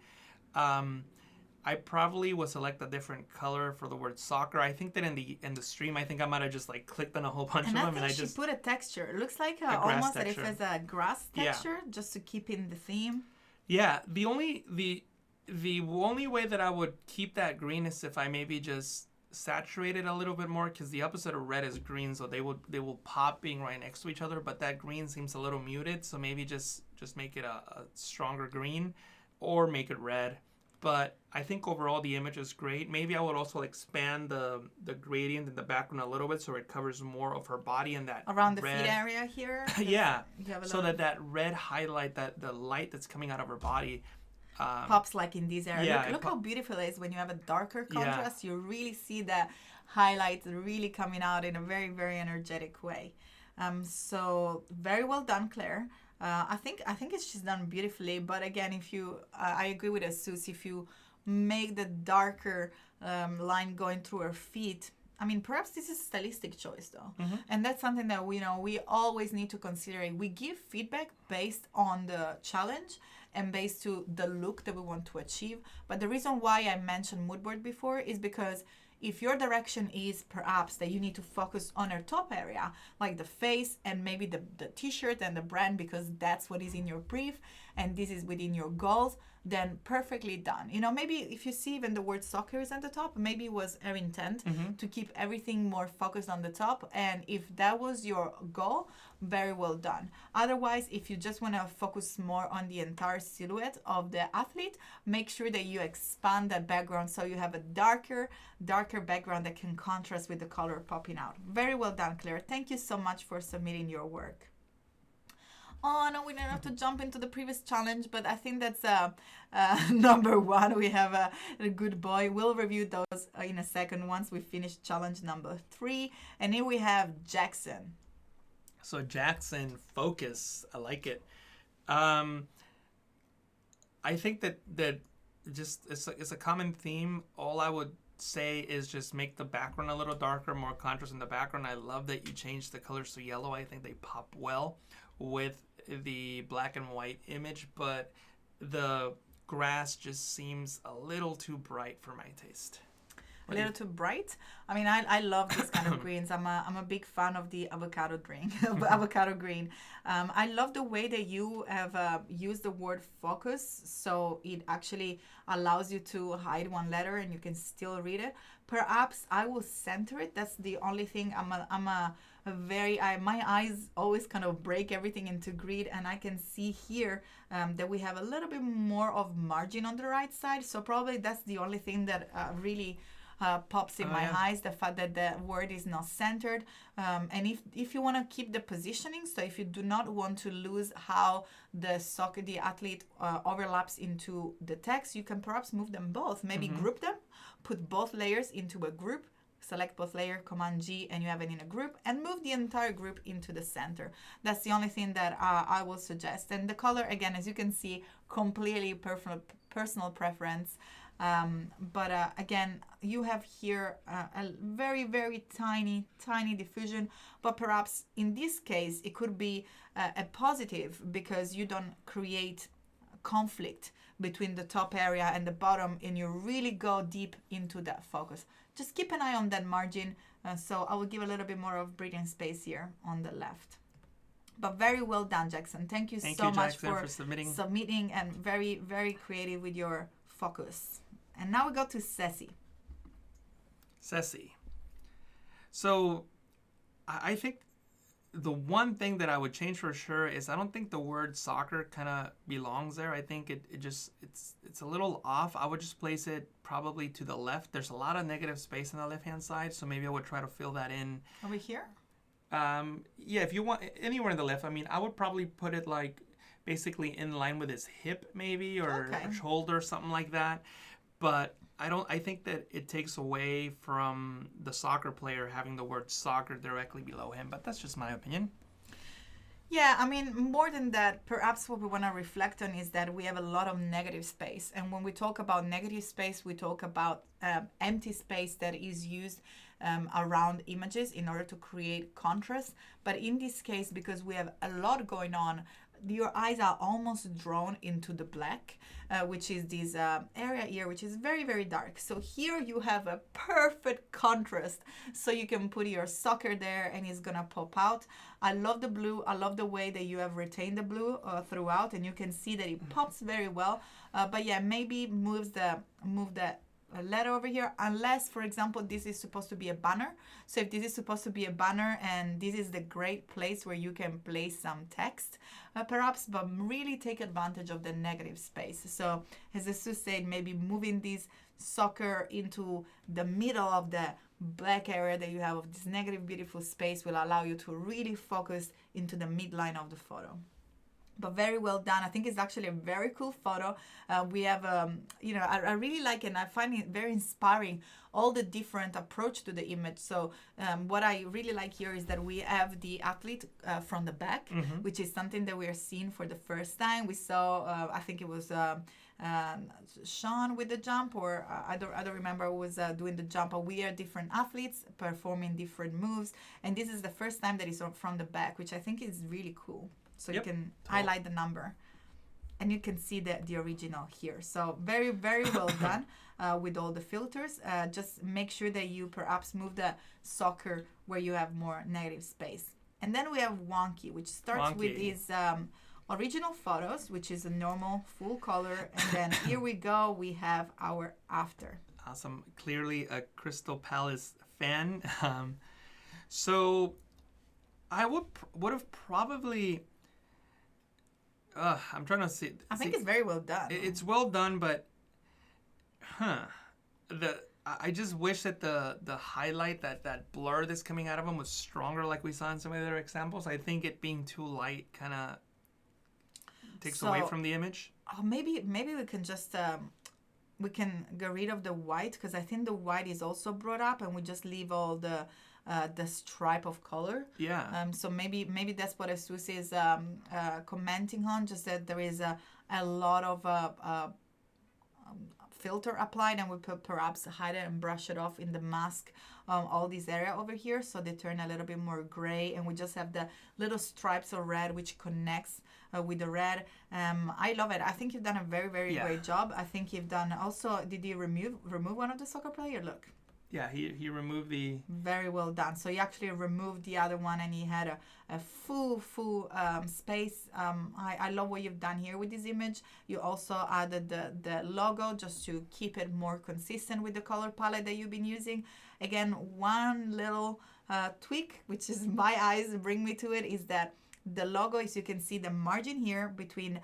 I probably would select a different color for the word soccer. I think that in the stream, I think I might have just like clicked on a whole bunch of them, and I just put a texture. It looks like almost as if it's a grass texture, just to keep in the theme. Yeah, the only way that I would keep that green is if I maybe just saturate it a little bit more, because the opposite of red is green, so they will pop being right next to each other. But that green seems a little muted, so maybe just make it a stronger green, or make it red. But I think overall the image is great. Maybe I would also expand the gradient in the background a little bit so it covers more of her body and that around the red feet area here. Yeah, so that red highlight, that the light that's coming out of her body pops like in this area. Yeah, look how beautiful it is when you have a darker contrast. You really see the highlights really coming out in a very, very energetic way. So very well done, Claire. I think she's done beautifully. But again, if you, I agree with Jesús. If you make the darker line going through her feet, I mean, perhaps this is a stylistic choice, though, and that's something that we always need to consider. We give feedback based on the challenge and based to the look that we want to achieve. But the reason why I mentioned mood board before is because if your direction is perhaps that you need to focus on her top area, like the face and maybe the t-shirt and the brand, because that's what is in your brief and this is within your goals, then perfectly done. Maybe if you see even the word soccer is at the top, maybe it was her intent to keep everything more focused on the top. And if that was your goal, very well done. Otherwise, if you just want to focus more on the entire silhouette of the athlete, make sure that you expand that background so you have a darker background that can contrast with the color popping out. Very well done, Claire. Thank you so much for submitting your work. Oh, no, we don't have to jump into the previous challenge, but I think that's number one. We have a good boy. We'll review those in a second once we finish challenge number 3. And here we have Jackson. So Jackson, focus. I like it. I think that just it's a common theme. All I would say is just make the background a little darker, more contrast in the background. I love that you changed the colors to yellow. I think they pop well with the black and white image, but the grass just seems a little too bright for my taste. A little too bright. I mean, I love these kind of greens. I'm a big fan of the avocado green. I love the way that you have used the word focus, so it actually allows you to hide one letter and you can still read it. Perhaps I will center it. That's the only thing. My eyes always kind of break everything into grid, and I can see here that we have a little bit more of margin on the right side. So probably that's the only thing that really pops in my eyes, the fact that the word is not centered. And if you want to keep the positioning, so if you do not want to lose how the athlete overlaps into the text, you can perhaps move them both. Maybe group them, put both layers into a group, select both layer, Command G, and you have it in a group, and move the entire group into the center. That's the only thing that I will suggest. And the color, again, as you can see, completely personal preference. But again, you have here a very, very tiny diffusion, but perhaps in this case, it could be a positive because you don't create conflict between the top area and the bottom, and you really go deep into that focus. Just keep an eye on that margin. So I will give a little bit more of breathing space here on the left. But very well done, Jackson. Thank you so much for submitting and very, very creative with your focus. And now we go to Ceci. So I think the one thing that I would change for sure is I don't think the word soccer kind of belongs there. I think it's a little off. I would just place it probably to the left. There's a lot of negative space on the left-hand side, so maybe I would try to fill that in. Over here? Yeah, if you want anywhere in the left, I mean, I would probably put it like basically in line with his hip maybe or shoulder, something like that. But I think that it takes away from the soccer player having the word soccer directly below him, but that's just my opinion. Yeah, I mean, more than that, perhaps what we want to reflect on is that we have a lot of negative space. And when we talk about negative space, we talk about empty space that is used around images in order to create contrast. But in this case, because we have a lot going on, your eyes are almost drawn into the black, which is this area here, which is very, very dark. So here you have a perfect contrast. So you can put your soccer there and it's gonna pop out. I love the blue. I love the way that you have retained the blue throughout, and you can see that it pops very well. But yeah, maybe move the letter over here, unless, for example, this is supposed to be a banner. So if this is supposed to be a banner and this is the great place where you can place some text, perhaps, but really take advantage of the negative space. So as Jesús said, maybe moving this soccer into the middle of the black area that you have of this negative, beautiful space will allow you to really focus into the midline of the photo. But very well done. I think it's actually a very cool photo. We have, I really like it, and I find it very inspiring, all the different approach to the image. So what I really like here is that we have the athlete from the back, which is something that we are seeing for the first time. We saw, I think it was Sean with the jump, or I don't remember who was doing the jump, but we are different athletes performing different moves. And this is the first time that it's from the back, which I think is really cool. So you can highlight the number and you can see the original here. So very, very well done with all the filters. Just make sure that you perhaps move the soccer where you have more negative space. And then we have Wonky, which starts with these original photos, which is a normal full color. And then here we go, we have our after. Awesome. Clearly a Crystal Palace fan. So I would have probably... I'm trying to see. I think it's very well done. It's well done, but I just wish that the highlight, that blur that's coming out of them was stronger, like we saw in some of the other examples. I think it being too light kind of takes away from the image. Oh, maybe we can just we can get rid of the white, because I think the white is also brought up, and we just leave all the stripe of color. Yeah. So maybe that's what Jesús is commenting on, just that there is a lot of filter applied, and we could perhaps hide it and brush it off in the mask, all this area over here, so they turn a little bit more gray, and we just have the little stripes of red which connects with the red. I love it. I think you've done a very, very great job. I think you've done also, did you remove one of the soccer player? Look. Yeah, he removed the... Very well done. So he actually removed the other one, and he had a full space. I love what you've done here with this image. You also added the logo just to keep it more consistent with the color palette that you've been using. Again, one little tweak, which is my eyes bring me to it, is that the logo, as you can see, the margin here between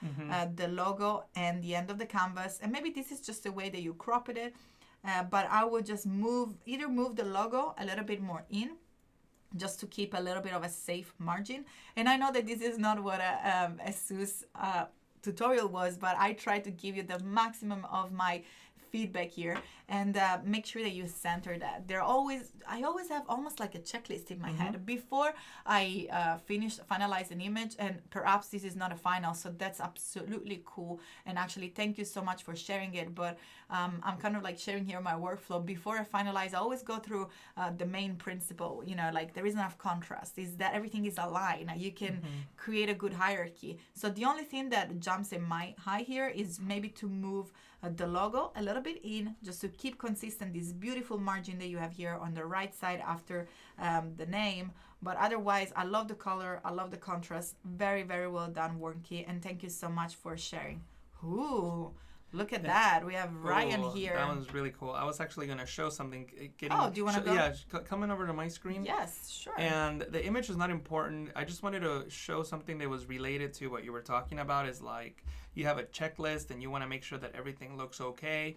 the logo and the end of the canvas. And maybe this is just the way that you cropped it. But I would just move the logo a little bit more in, just to keep a little bit of a safe margin. And I know that this is not what a Jesús tutorial was, but I try to give you the maximum of my feedback here, and make sure that you center that. I always have almost like a checklist in my head before I finalize an image, and perhaps this is not a final, so that's absolutely cool. And actually, thank you so much for sharing it. But I'm kind of like sharing here my workflow. Before I finalize, I always go through the main principle, like there is enough contrast, is that everything is aligned. You can create a good hierarchy. So the only thing that jumps in my eye here is maybe to move the logo a little bit in, just to keep consistent this beautiful margin that you have here on the right side after the name. But otherwise, I love the color, I love the contrast. Very, very well done, Warnke, and thank you so much for sharing. Ooh, look at that. We have Ryan here. That one's really cool. I was actually going to show something. Do you want to go? Yeah, coming over to my screen. Yes, sure. And the image is not important. I just wanted to show something that was related to what you were talking about, is like you have a checklist and you want to make sure that everything looks okay.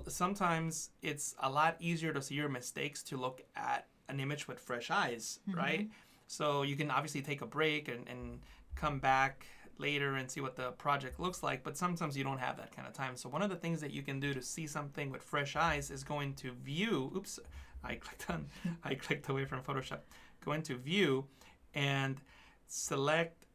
Sometimes it's a lot easier to see your mistakes to look at an image with fresh eyes, right? So you can obviously take a break and come back later and see what the project looks like, but sometimes you don't have that kind of time. So one of the things that you can do to see something with fresh eyes is go into View. Oops, I clicked away from Photoshop. Go into View and select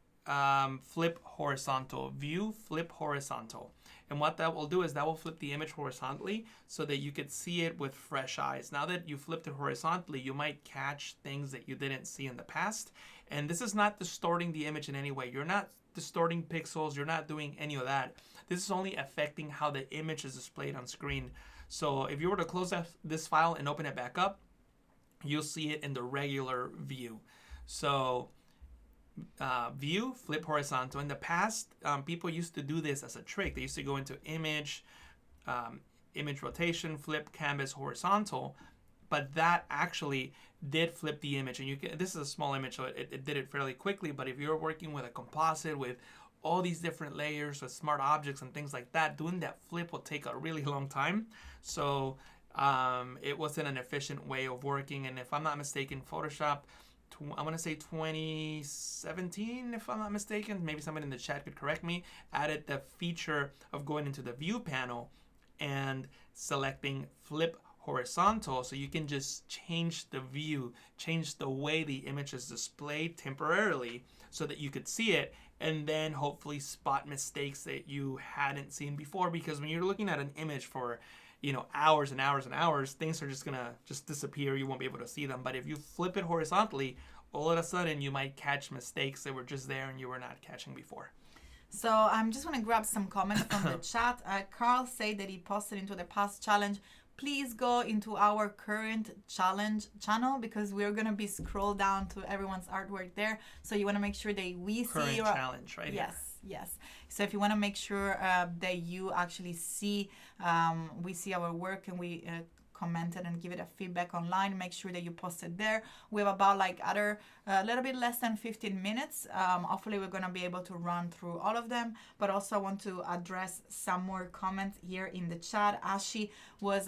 Flip Horizontal. View, Flip Horizontal. And what that will do is that will flip the image horizontally so that you could see it with fresh eyes. Now that you flipped it horizontally, you might catch things that you didn't see in the past. And this is not distorting the image in any way. You're not distorting pixels. You're not doing any of that. This is only affecting how the image is displayed on screen. So if you were to close this file and open it back up, you'll see it in the regular view. So View, Flip Horizontal. In the past, people used to do this as a trick. They used to go into Image, Image Rotation, Flip Canvas Horizontal, but that actually did flip the image. And this is a small image, so it did it fairly quickly, but if you're working with a composite with all these different layers with smart objects and things like that, doing that flip will take a really long time. So it wasn't an efficient way of working. And if I'm not mistaken, Photoshop, I want to say 2017, if I'm not mistaken, maybe somebody in the chat could correct me, added the feature of going into the view panel and selecting flip horizontal, so you can just change the view, change the way the image is displayed temporarily so that you could see it, and then hopefully spot mistakes that you hadn't seen before. Because when you're looking at an image for hours and hours and hours, things are just gonna disappear. You won't be able to see them. But if you flip it horizontally, all of a sudden you might catch mistakes that were just there and you were not catching before. So I'm just want to grab some comments from the chat. Carl said that he posted into the past challenge. Please go into our current challenge channel, because we're going to be scroll down to everyone's artwork there. So you want to make sure that we current see challenge, right? Yes. So if you want to make sure that you actually see, we see our work and we comment it and give it a feedback online, make sure that you post it there. We have about a little bit less than 15 minutes. Hopefully we're going to be able to run through all of them, but also I want to address some more comments here in the chat. Ashi was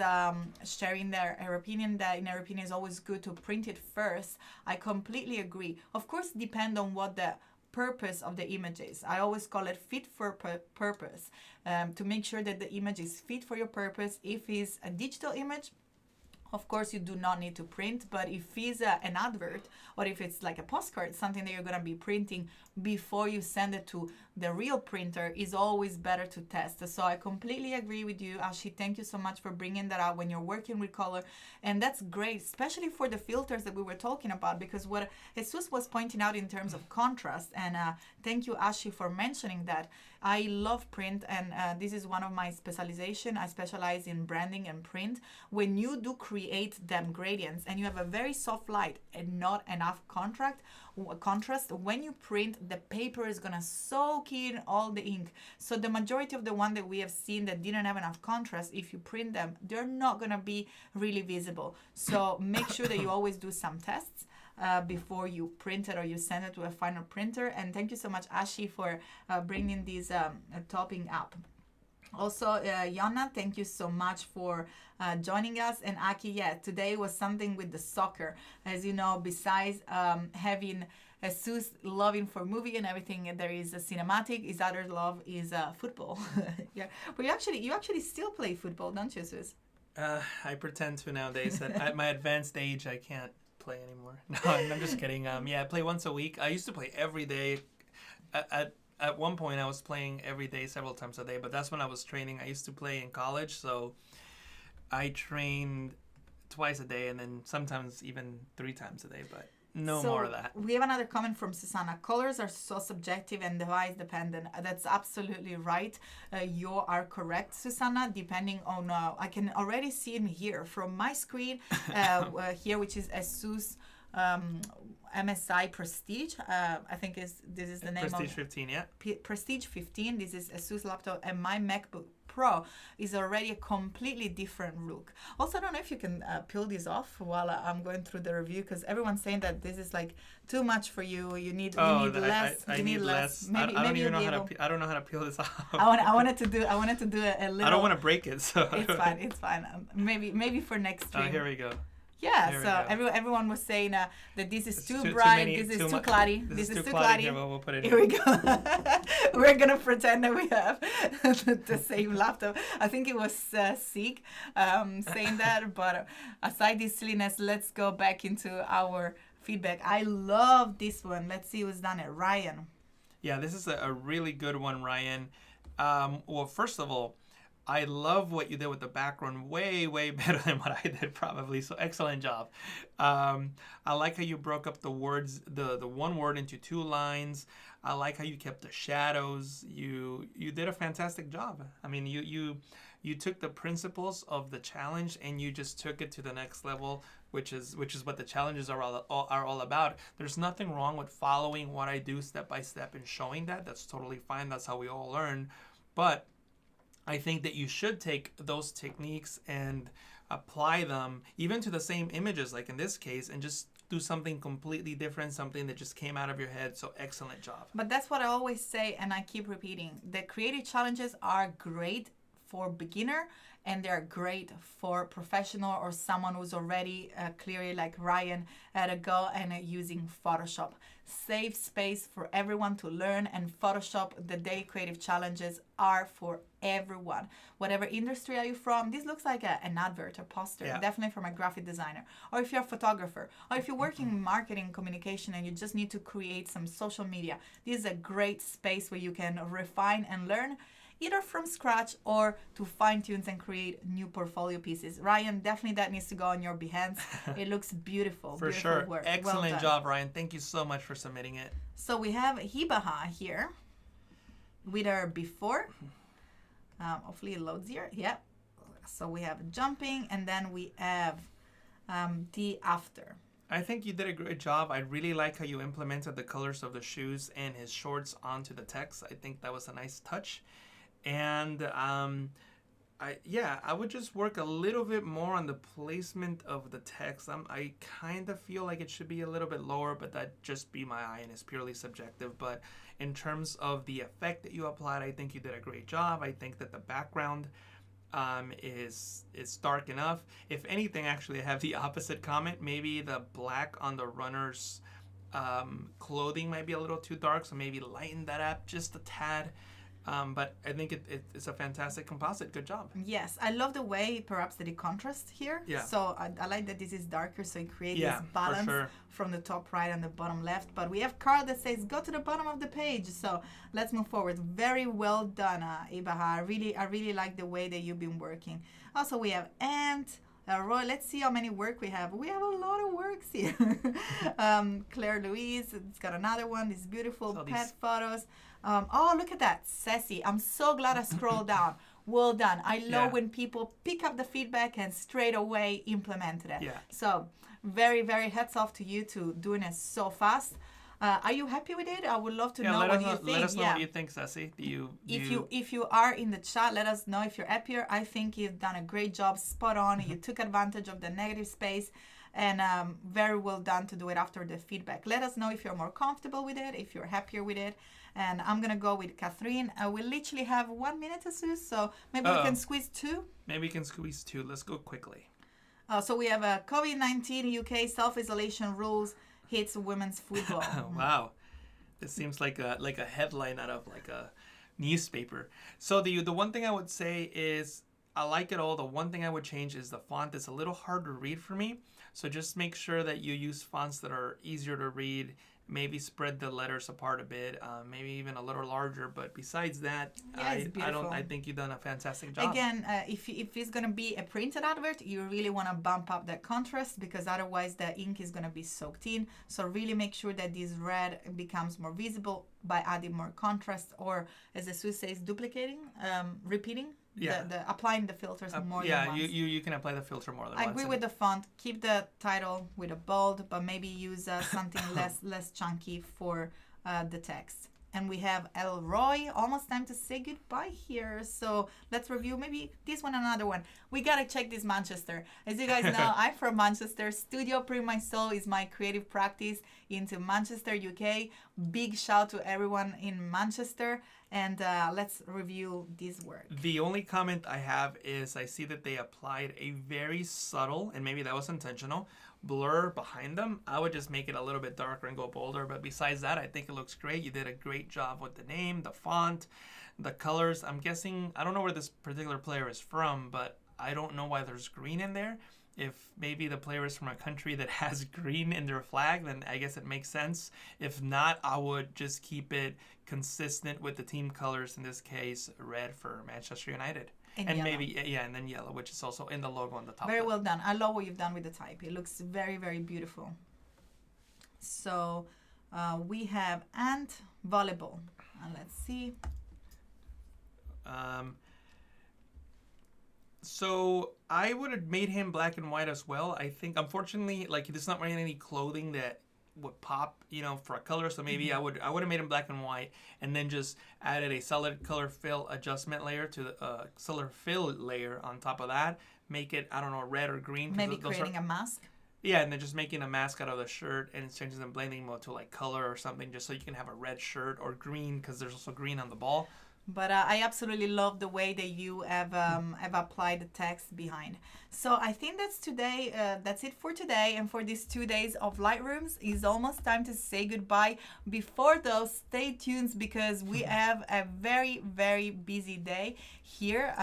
sharing her opinion that in her opinion it's always good to print it first. I completely agree. Of course, depend on what the purpose of the image is. I always call it fit for purpose, to make sure that the image is fit for your purpose. If it's a digital image, of course, you do not need to print, but if it's an advert or if it's like a postcard, something that you're going to be printing before you send it to the real printer, is always better to test. So I completely agree with you, Ashi. Thank you so much for bringing that up when you're working with color. And that's great, especially for the filters that we were talking about, because what Jesus was pointing out in terms of contrast, and thank you, Ashi, for mentioning that. I love print, and this is one of my specialization. I specialize in branding and print. When you do create them gradients and you have a very soft light and not enough contrast, when you print, the paper is gonna soak in all the ink. So the majority of the one that we have seen that didn't have enough contrast, if you print them, they're not gonna be really visible. So make sure that you always do some tests before you print it or you send it to a final printer. And thank you so much, Ashi, for bringing this topping up. Also, Yana, thank you so much for joining us. And Aki, today was something with the soccer. As you know, besides having Jesus loving for movie and everything, there is a cinematic. His other love is football. Yeah, but you actually still play football, don't you, Jesus? I pretend to nowadays. At my advanced age, I can't play anymore. No, I'm just kidding. I play once a week. I used to play every day. At one point, I was playing every day, several times a day, but that's when I was training. I used to play in college, so I trained twice a day and then sometimes even 3 times a day. But No more of that. We have another comment from Susanna. Colors are so subjective and device dependent. That's absolutely right. You are correct, Susanna. Depending on, I can already see it here from my screen here, which is Asus MSI Prestige. I think this is the name Prestige of 15, yeah. Prestige 15. This is Asus laptop, and my MacBook Pro is already a completely different look. Also, I don't know if you can peel this off while I'm going through the review, because everyone's saying that this is like too much for you. You need less. I need less. Maybe I don't maybe even you'll know be how able. to. I don't know how to peel this off. I wanted to do a little. I don't want to break it, so. It's fine. Maybe for next stream. Here we go. Yeah, There so everyone was saying that this is It's too bright, this is too Kladi, This is too Kladi. Here, we'll put it Here we go. We're going to pretend that we have the same laptop. I think it was Sig saying that, but aside this silliness, let's go back into our feedback. I love this one. Let's see who's done it. Ryan. Yeah, this is a really good one, Ryan. Well, first of all, I love what you did with the background, way better than what I did probably. So excellent job. I like how you broke up the words, the one word into two lines. I like how you kept the shadows. You did a fantastic job. I mean, you took the principles of the challenge and you just took it to the next level, which is what the challenges are all about. There's nothing wrong with following what I do step by step and showing that. That's totally fine. That's how we all learn. But I think that you should take those techniques and apply them even to the same images, like in this case, and just do something completely different, something that just came out of your head. So excellent job. But that's what I always say, and I keep repeating. The creative challenges are great for beginner, and they're great for professional or someone who's already clearly like Ryan at a go and using Photoshop. Save space for everyone to learn, and Photoshop, the daily creative challenges are for everyone. Whatever industry are you from, this looks like an advert or poster, definitely from a graphic designer. Or if you're a photographer, or if you're working in marketing communication and you just need to create some social media, this is a great space where you can refine and learn either from scratch or to fine-tune and create new portfolio pieces. Ryan, definitely that needs to go on your Behance. It looks beautiful. For beautiful sure. Work. Excellent job, Ryan. Thank you so much for submitting it. So we have Hibaha here with our before. Hopefully it loads here. Yep. So we have jumping, and then we have the after. I think you did a great job. I really like how you implemented the colors of the shoes and his shorts onto the text. I think that was a nice touch. And I would just work a little bit more on the placement of the text. I kind of feel like it should be a little bit lower, but that just be my eye and it's purely subjective. But in terms of the effect that you applied, I think you did a great job. I think that the background is dark enough. If anything, actually, I have the opposite comment. Maybe the black on the runner's clothing might be a little too dark, so maybe lighten that up just a tad. But I think it's a fantastic composite. Good job. Yes, I love the way perhaps that it contrasts here. Yeah. So I like that this is darker, so it creates this balance from the top right and the bottom left. But we have Carl that says go to the bottom of the page. So let's move forward. Very well done, Ibaha. I really like the way that you've been working. Also, we have Ant. Roy, let's see how many work we have. We have a lot of works here. Claire Louise, it's got another one. This beautiful pet photos. Oh, look at that. Sassy. I'm so glad I scrolled down. Well done. I love when people pick up the feedback and straight away implemented it. Yeah. So very, very hats off to you to doing it so fast. Are you happy with it? I would love to know what you think. Let us know what you think, Sassy. If you are in the chat, let us know if you're happier. I think you've done a great job, spot on. You took advantage of the negative space, and very well done to do it after the feedback. Let us know if you're more comfortable with it, if you're happier with it. And I'm going to go with Catherine. We literally have 1 minute, Asus, so maybe we can squeeze two. Maybe we can squeeze two. Let's go quickly. So we have COVID-19 UK self-isolation rules hits women's football. Wow. This seems like a headline out of like a newspaper. So the one thing I would say is I like it all. The one thing I would change is the font. It's a little hard to read for me. So just make sure that you use fonts that are easier to read. maybe spread the letters apart a bit, maybe even a little larger. But besides that, I think you've done a fantastic job. Again, if it's going to be a printed advert, you really want to bump up that contrast, because otherwise the ink is going to be soaked in. So really make sure that this red becomes more visible by adding more contrast, or as Jesús says, duplicating, repeating. Yeah. Applying the filters more than once. You can apply the filter more than once. I agree with the font. Keep the title with a bold, but maybe use something less chunky for the text. And we have Elroy. Almost time to say goodbye here. So let's review maybe this one and another one. We got to check this Manchester. As you guys know, I'm from Manchester. Studio Printmysoul is my creative practice into Manchester, UK. Big shout to everyone in Manchester. And let's review this work. The only comment I have is I see that they applied a very subtle, and maybe that was intentional, blur behind them. I would just make it a little bit darker and go bolder. But besides that, I think it looks great. You did a great job with the name, the font, the colors. I'm guessing, I don't know where this particular player is from, but I don't know why there's green in there. If maybe the player is from a country that has green in their flag, then I guess it makes sense. If not, I would just keep it consistent with the team colors, in this case, red for Manchester United. And maybe, and then yellow, which is also in the logo on the top. Very well done. I love what you've done with the type. It looks very, very beautiful. So we have Ant Volleyball. And let's see. So I would have made him black and white as well. I think, unfortunately, like, he's not wearing any clothing that would pop, for a color. So maybe I would have made him black and white, and then just added a solid color fill adjustment layer to the color fill layer on top of that. Make it, I don't know, red or green. Maybe creating a mask. Yeah, and then just making a mask out of the shirt and changing the blending mode to like color or something, just so you can have a red shirt or green, because there's also green on the ball. But I absolutely love the way that you have applied the text behind. So I think that's it for today, and for these 2 days of Lightrooms. It's almost time to say goodbye. Before those, stay tuned, because we have a very, very busy day here.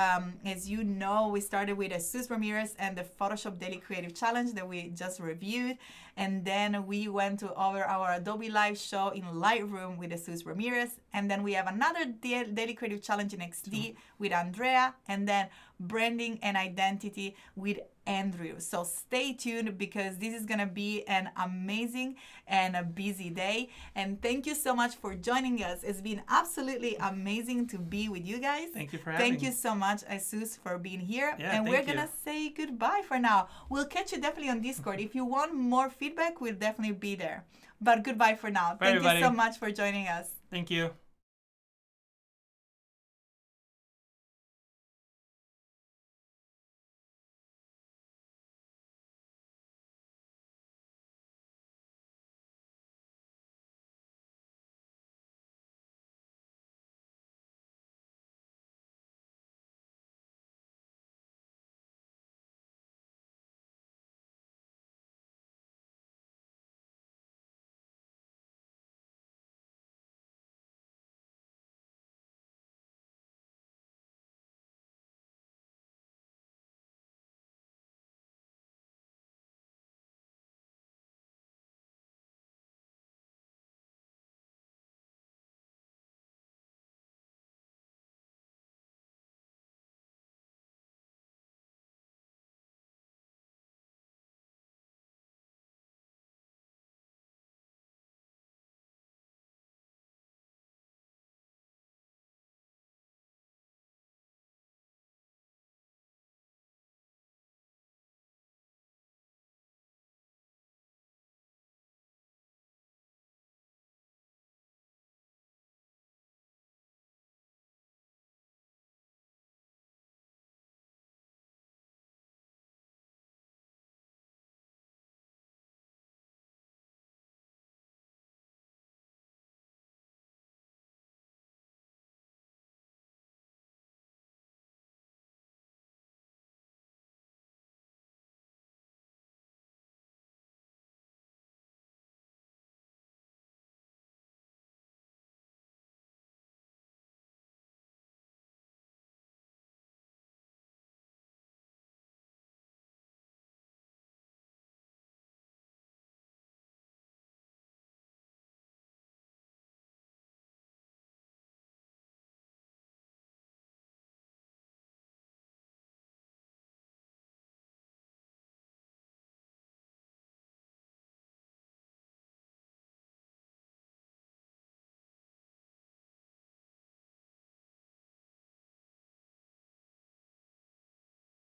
As you know, we started with Jesús Ramirez and the Photoshop Daily Creative Challenge that we just reviewed. And then we went over our Adobe Live show in Lightroom with Jesús Ramirez. And then we have another Daily Creative Challenge in XD with Andrea. And then branding and identity with Andrew. So stay tuned, because this is going to be an amazing and a busy day. And thank you so much for joining us. It's been absolutely amazing to be with you guys. Thank you for having me. Thank you so much, Jesús, for being here. Yeah, and we're going to say goodbye for now. We'll catch you definitely on Discord. If you want more feedback, we'll definitely be there. But goodbye for now. Bye, Thank you so much for joining us. Thank you.